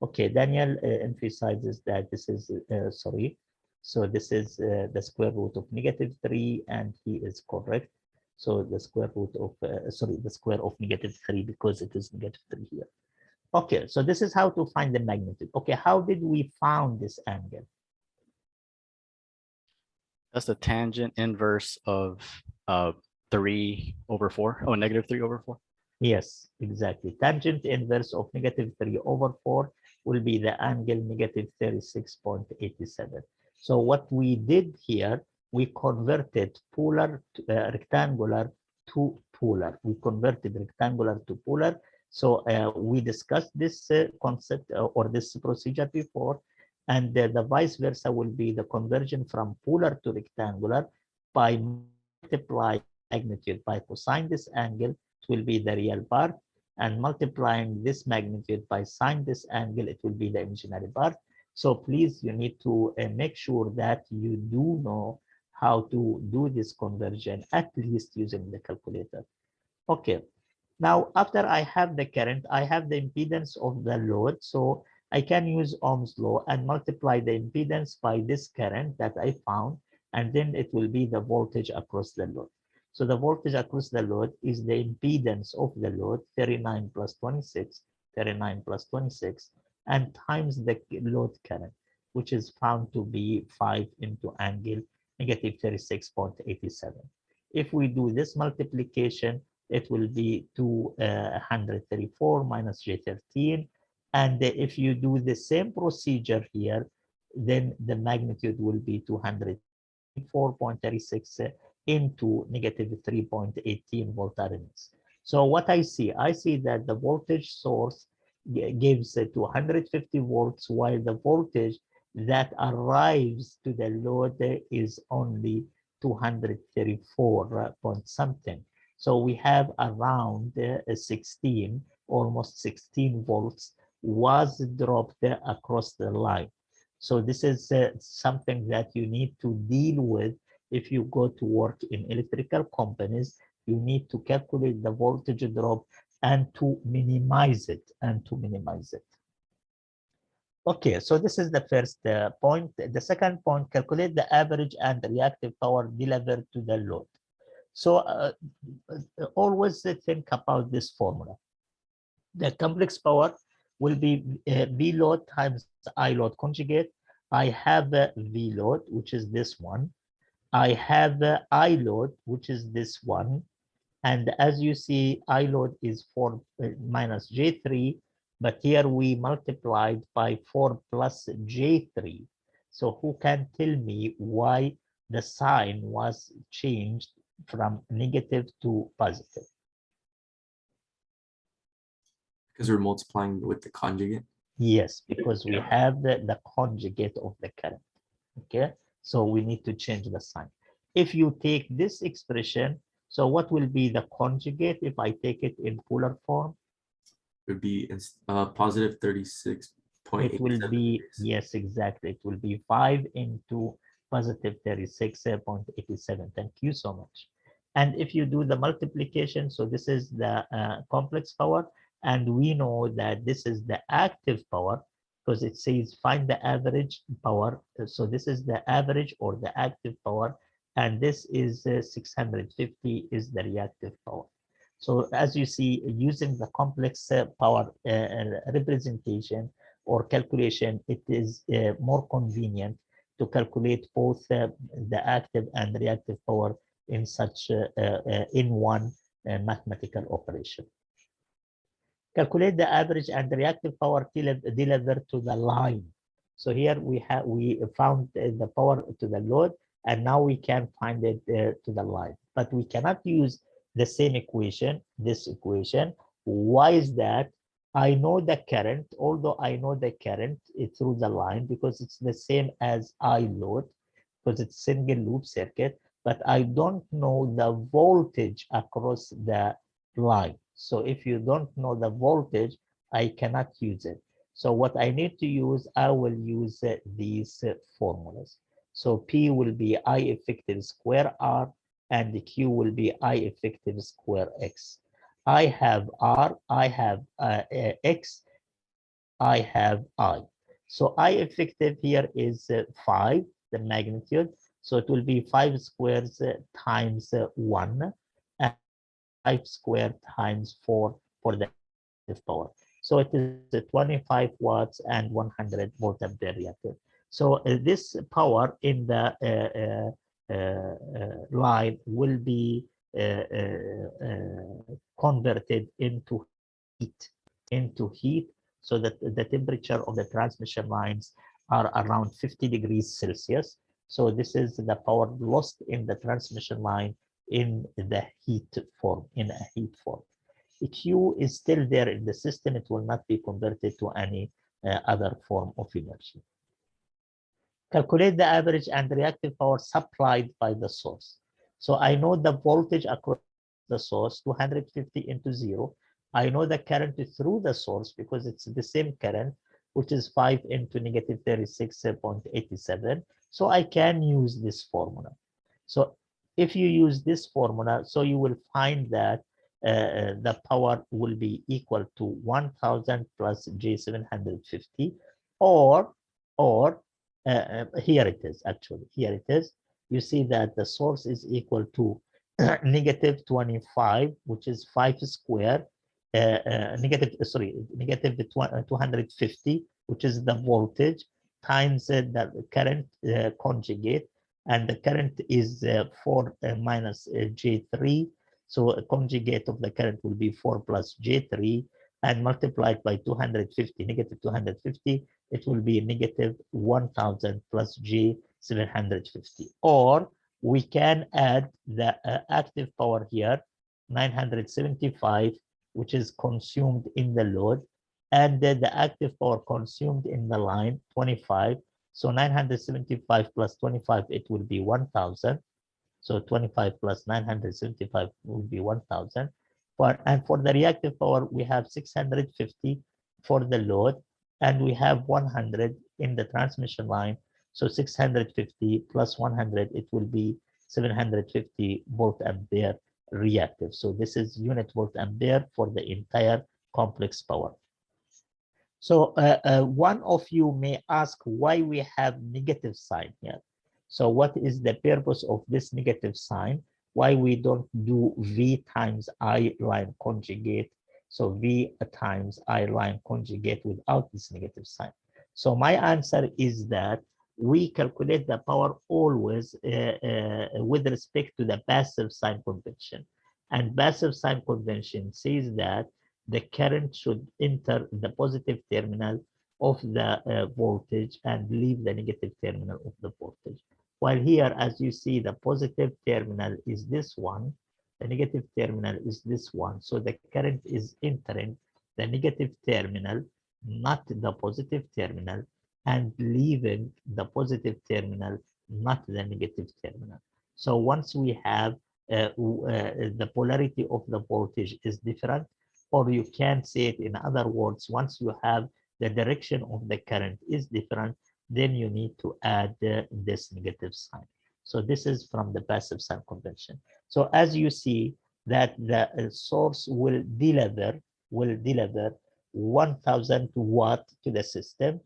Okay, Daniel emphasizes that this is, sorry. So this is the square root of negative 3, and he is correct. So the square root of, the square of negative 3, because it is negative 3 here. Okay, so this is how to find the magnitude. Okay, how did we found this angle? That's the tangent inverse of 3 over 4. Oh, negative 3 over 4. Yes, exactly. Tangent inverse of negative 3 over 4 will be the angle negative 36.87. So what we did here, we converted polar rectangular to polar. We converted rectangular to polar. So we discussed this concept or this procedure before, and the vice versa will be the conversion from polar to rectangular by multiplying magnitude by cosine this angle, it will be the real part, and multiplying this magnitude by sine this angle, it will be the imaginary part. So please, you need to make sure that you do know how to do this conversion, at least using the calculator. Okay, now after I have the current, I have the impedance of the load. So I can use Ohm's law and multiply the impedance by this current that I found, and then it will be the voltage across the load. So the voltage across the load is the impedance of the load, 39 plus 26, 39 plus 26, and times the load current, which is found to be 5 into angle negative 36.87. If we do this multiplication, it will be 234 minus J13. And if you do the same procedure here, then the magnitude will be 204.36 into negative 3.18 volt RMS. So what I see that the voltage source gives 250 volts, while the voltage that arrives to the load is only 234 point something. So we have around 16, almost 16 volts was dropped across the line. So this is something that you need to deal with if you go to work in electrical companies. You need to calculate the voltage drop and to minimize it, Okay, so this is the first point. The second point, calculate the average and reactive power delivered to the load. So always think about this formula. The complex power will be V load times I load conjugate. I have V load, which is this one. I have I load, which is this one. And as you see, I load is 4 minus J3, but here we multiplied by 4 plus J3. So who can tell me why the sign was changed from negative to positive? Because we're multiplying with the conjugate. Yes, because we have the conjugate of the current. Okay, so we need to change the sign. If you take this expression, so what will be the conjugate if I take it in polar form? It would be positive 36.87. It will be, yes, exactly. It will be 5 into positive 36.87. Thank you so much. And if you do the multiplication, so this is the complex power, and we know that this is the active power because it says find the average power. So this is the average or the active power, and this is 650 is the reactive power. So as you see, using the complex power representation or calculation, it is more convenient to calculate both the active and reactive power in such in one mathematical operation. Calculate the average and reactive power delivered to the line. So here we found the power to the load, and now we can find it to the line, but we cannot use the same equation, this equation. Why is that? I know the current, although I know the current through the line because it's the same as I load, because it's single loop circuit, but I don't know the voltage across the line. So if you don't know the voltage, I cannot use it. So what I need to use, I will use these formulas. So P will be I effective square R, and the Q will be I effective square X. I have R, I have X, I have I. So I effective here is 5, the magnitude. So it will be 5 squares times 1, and 5 squared times 4 for the power. So it is 25 watts and 100 volt ampere reactive. So this power in the line will be converted into heat, so that the temperature of the transmission lines are around 50 degrees Celsius. So this is the power lost in the transmission line in the heat form, Q is still there in the system. It will not be converted to any other form of energy. Calculate the average and reactive power supplied by the source. So I know the voltage across the source, 250 into 0. I know the current through the source because it's the same current, which is 5 into negative 36.87. So I can use this formula. So if you use this formula, so you will find that the power will be equal to 1000 plus J750, or here it is, actually, here it is. You see that the source is equal to negative 25, which is 5 square, negative 250, which is the voltage, times the current conjugate, and the current is 4 minus J3. So a conjugate of the current will be 4 plus J3, and multiplied by 250, negative 250, it will be negative 1000 plus J750. Or we can add the active power here, 975, which is consumed in the load, and then the active power consumed in the line, 25. So 975 plus 25, it will be 1000. So 25 plus 975 will be 1000. And for the reactive power, we have 650 for the load, and we have 100 in the transmission line. So 650 plus 100, it will be 750 volt ampere reactive. So this is unit volt ampere for the entire complex power. So one of you may ask why we have negative sign here. So what is the purpose of this negative sign? Why we don't do V times I line conjugate? So V times I line conjugate without this negative sign. So my answer is that we calculate the power always with respect to the passive sign convention. And passive sign convention says that the current should enter the positive terminal of the voltage and leave the negative terminal of the voltage. While here, as you see, the positive terminal is this one, the negative terminal is this one. So the current is entering the negative terminal, not the positive terminal, and leaving the positive terminal, not the negative terminal. So once we have the polarity of the voltage is different, or you can say it in other words, once you have the direction of the current is different, then you need to add this negative sign. So this is from the passive sign convention. So as you see that the source will deliver 1000 watt to the system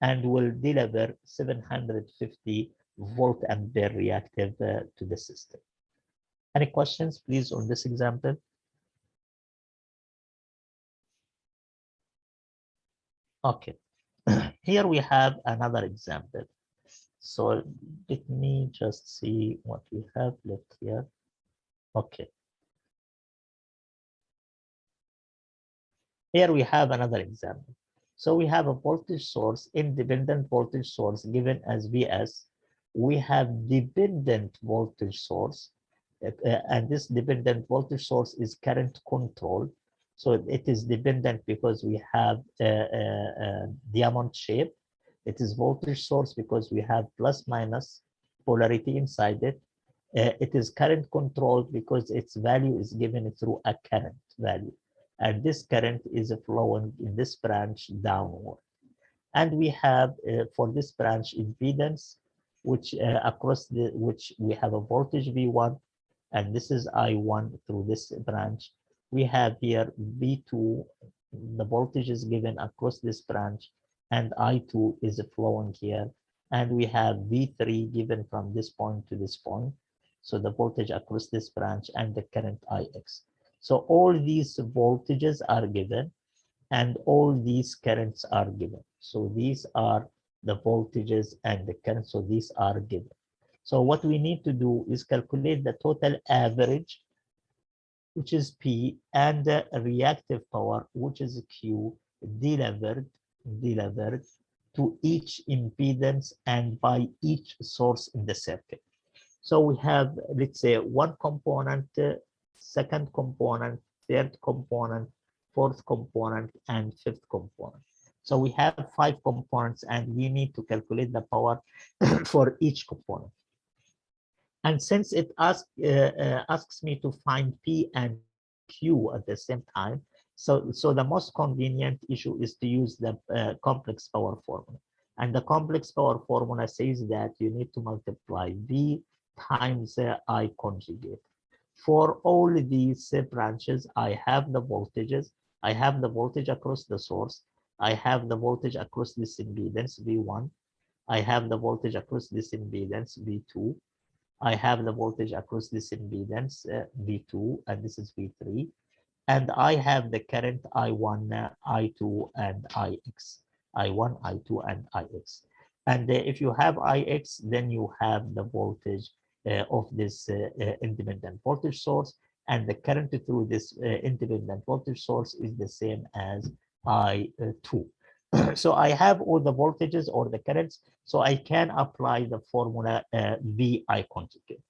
and will deliver 750 volt ampere reactive to the system. Any questions, please, on this example? Okay. Here we have another example. So let me just see what we have left here. Okay. Here we have another example. So we have a voltage source, independent voltage source given as Vs. We have dependent voltage source, and this dependent voltage source is current controlled. So it is dependent because we have diamond shape. It is voltage source because we have plus minus polarity inside it. It is current controlled because its value is given through a current value. And this current is flowing in this branch downward. And we have for this branch impedance, which which we have a voltage V1, and this is I1 through this branch. We have here V2, the voltage is given across this branch, and I2 is flowing here. And we have V3 given from this point to this point. So the voltage across this branch and the current IX. So all these voltages are given and all these currents are given. So these are the voltages and the currents. So these are given. So what we need to do is calculate the total average, which is P, and the reactive power, which is Q, delivered to each impedance and by each source in the circuit. So we have, let's say, one component, second component, third component, fourth component, and fifth component. So we have 5 components, and we need to calculate the power for each component. And since it asks me to find P and Q at the same time, so the most convenient issue is to use the complex power formula. And the complex power formula says that you need to multiply V times I conjugate. For all these branches, I have the voltages. I have the voltage across the source. I have the voltage across this impedance, V1. I have the voltage across this impedance, V2. I have the voltage across this impedance, V2, and this is V3. And I have the current I1, I2, and IX. I1, I2, and IX. And if you have IX, then you have the voltage of this independent voltage source. And the current through this independent voltage source is the same as I2. So I have all the voltages or the currents, so I can apply the formula VI conjugate.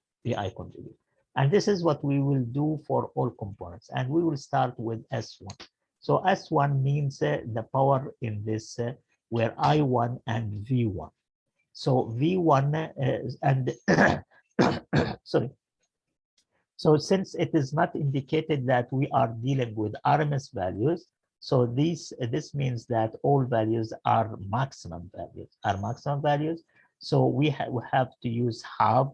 And this is what we will do for all components. And we will start with S1. So S1 means the power in this where I1 and V1. So V1 and sorry. So since it is not indicated that we are dealing with RMS values, so this means that all values are maximum values. So we have to use half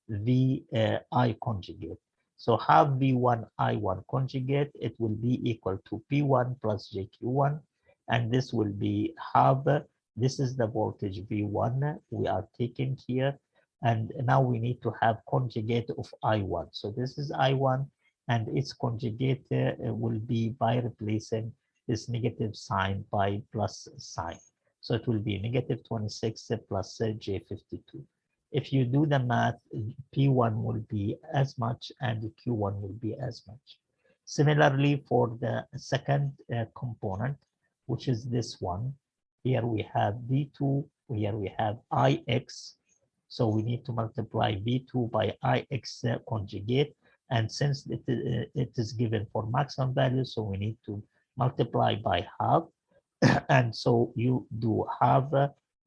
VI conjugate. So half V1 I1 conjugate, it will be equal to P1 plus JQ1, and this will be half. This is the voltage V1 we are taking here, and now we need to have conjugate of I1. So this is I1, and its conjugate will be by replacing this negative sign by plus sign. So it will be negative 26 plus J52. If you do the math, P1 will be as much and Q1 will be as much. Similarly, for the second component, which is this one, here we have V2, here we have IX. So we need to multiply V2 by IX conjugate. And since it is given for maximum value, so we need to multiply by half. And so you do half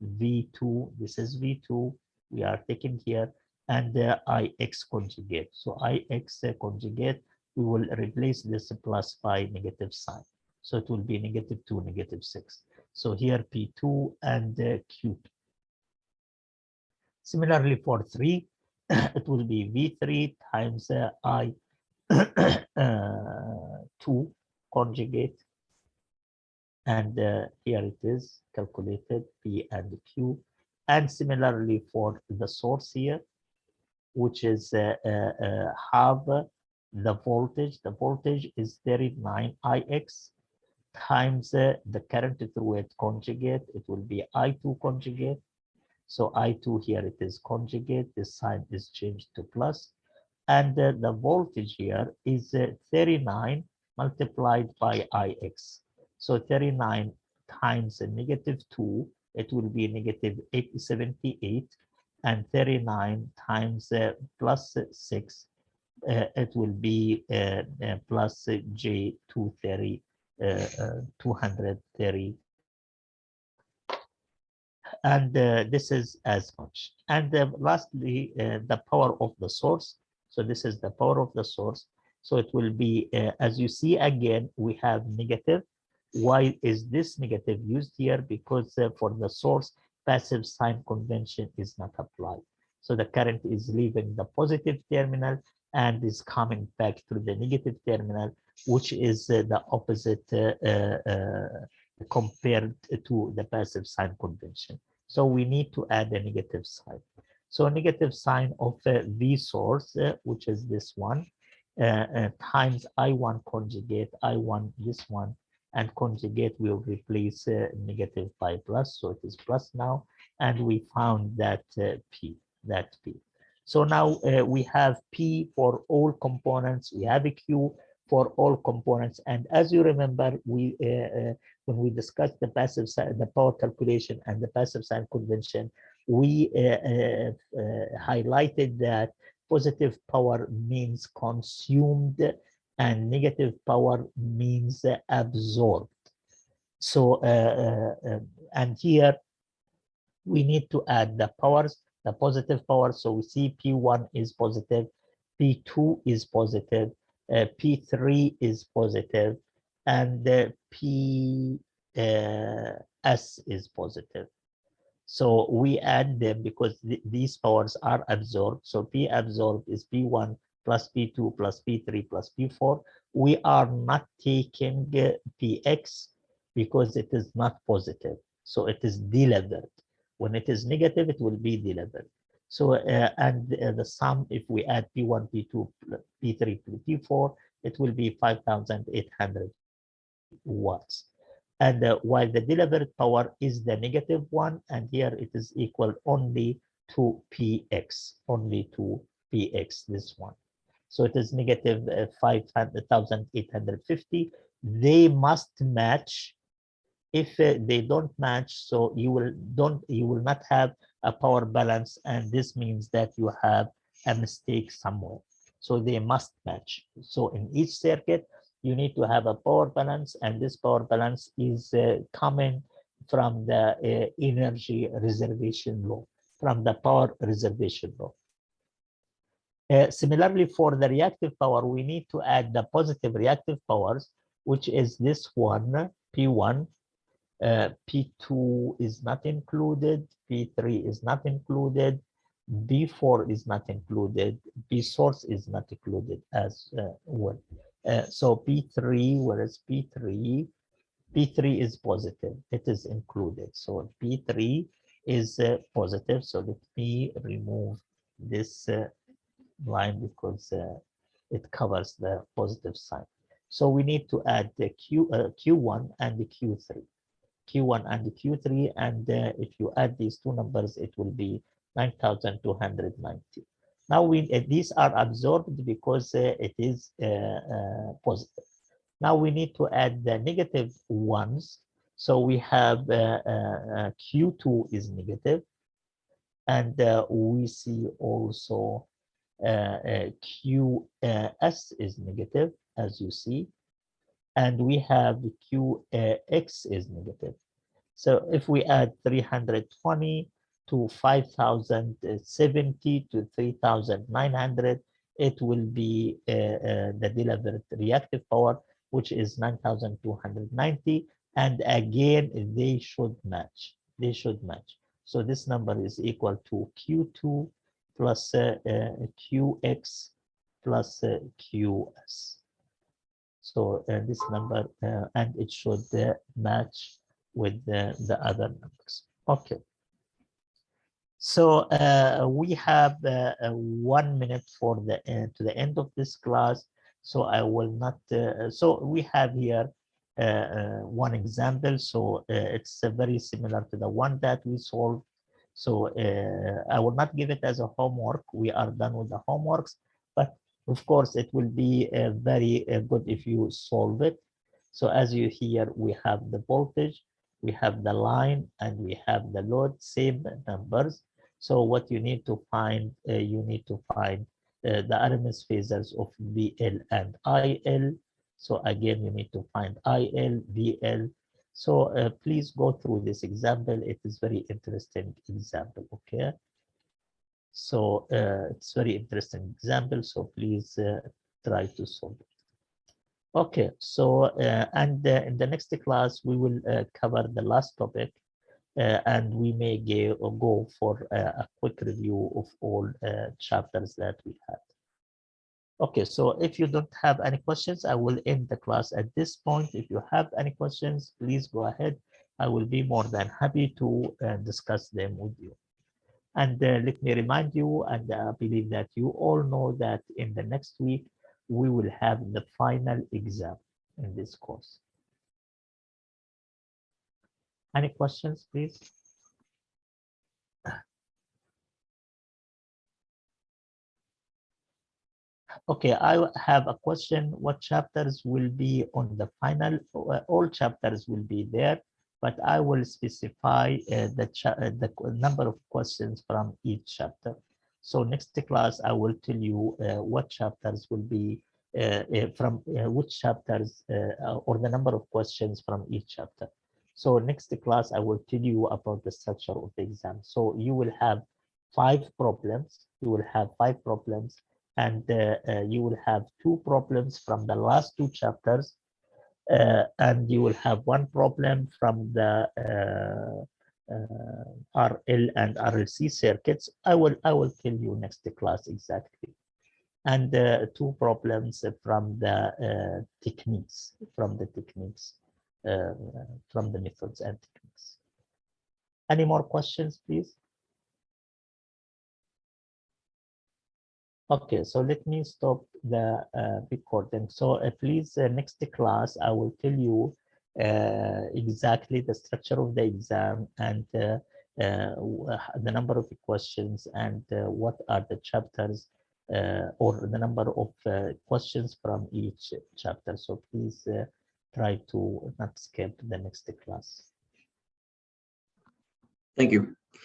V2, this is V2, we are taking here, and IX conjugate. So IX conjugate, we will replace this plus by negative sign. So it will be negative 2, negative 6. So here P2 and Q2. Similarly for 3, it will be V3 times I2 conjugate. And here it is calculated, P and Q. And similarly for the source here, which is half the voltage. The voltage is 39 IX times the current through it conjugate. It will be I2 conjugate. So I2 here it is conjugate. This sign is changed to plus. And the voltage here is 39 multiplied by IX. So 39 times negative 2, it will be negative 878, and 39 times plus 6, it will be plus J230, 230. And this is as much. And lastly, the power of the source. So this is the power of the source. So it will be, as you see again, we have negative. Why is this negative used here? Because for the source, passive sign convention is not applied. So the current is leaving the positive terminal and is coming back through the negative terminal, which is the opposite compared to the passive sign convention. So we need to add a negative sign. So a negative sign of V source, which is this one, times I1 conjugate, I1 this one, and conjugate will replace negative by plus, so it is plus now, and we found that P. So now we have P for all components, we have a Q for all components, and as you remember, we when we discussed the passive sign, the power calculation and the passive sign convention, we highlighted that positive power means consumed and negative power means absorbed. So, and here we need to add the powers, the positive power. So we see P1 is positive, P2 is positive, P3 is positive, and PS is positive. So we add them because these powers are absorbed. So P absorbed is P1 plus P2 plus P3 plus P4. We are not taking Px because it is not positive. So it is delivered. When it is negative, it will be delivered. So, the sum, if we add P1, P2, P3, P4, it will be 5,800 watts. And while the delivered power is the negative one, and here it is equal only to Px, this one. So it is negative 5,850. They must match. If they don't match, so you will not have a power balance, and this means that you have a mistake somewhere. So they must match. So in each circuit, you need to have a power balance, and this power balance is coming from the energy reservation law, from the power reservation law. Similarly, for the reactive power, we need to add the positive reactive powers, which is this one, P1. P2 is not included, P3 is not included, B4 is not included, B source is not included as well. So P3, whereas P3 is positive, it is included. So P3 is positive. So let me remove this line because it covers the positive sign. So we need to add the Q1 and the Q3. Q1 and Q3, and if you add these two numbers, it will be 9,290. Now these are absorbed because it is positive. Now we need to add the negative ones. So we have Q2 is negative, and we see also QS is negative, as you see. And we have QX is negative. So if we add 320 to 5,070 to 3,900, it will be the delivered reactive power, which is 9,290. And again, they should match. They should match. So this number is equal to Q2 plus QX plus QS. So this number, and it should match with the other numbers. Okay. So we have 1 minute for the to the end of this class. So I will not. So we have here one example. So it's very similar to the one that we solved. So I will not give it as a homework. We are done with the homeworks, but of course, it will be very good if you solve it. So as you hear, we have the voltage, we have the line, and we have the load, same numbers. So what you need to find, the RMS phasors of VL and IL. So again, you need to find IL, VL. So please go through this example. It is very interesting example, okay? So it's very interesting example. So please try to solve it. Okay, so and in the next class, we will cover the last topic, and we may go for a quick review of all chapters that we had. Okay, so if you don't have any questions, I will end the class at this point. If you have any questions, please go ahead. I will be more than happy to discuss them with you. And let me remind you, and I believe that you all know that in the next week, we will have the final exam in this course. Any questions, please? Okay, I have a question. What chapters will be on the final? All chapters will be there, but I will specify the number of questions from each chapter. So next class, I will tell you what chapters will be from which chapters or the number of questions from each chapter. So next class, I will tell you about the structure of the exam. So you will have 5 problems. You will have 5 problems, and you will have 2 problems from the last 2 chapters, and you will have 1 problem from the RL and RLC circuits. I will tell you next class exactly, and 2 problems from the techniques, from the methods and techniques. Any more questions, please? Okay, so let me stop the recording. So please, next class, I will tell you exactly the structure of the exam and the number of questions and what are the chapters or the number of questions from each chapter. So please try to not skip the next class. Thank you.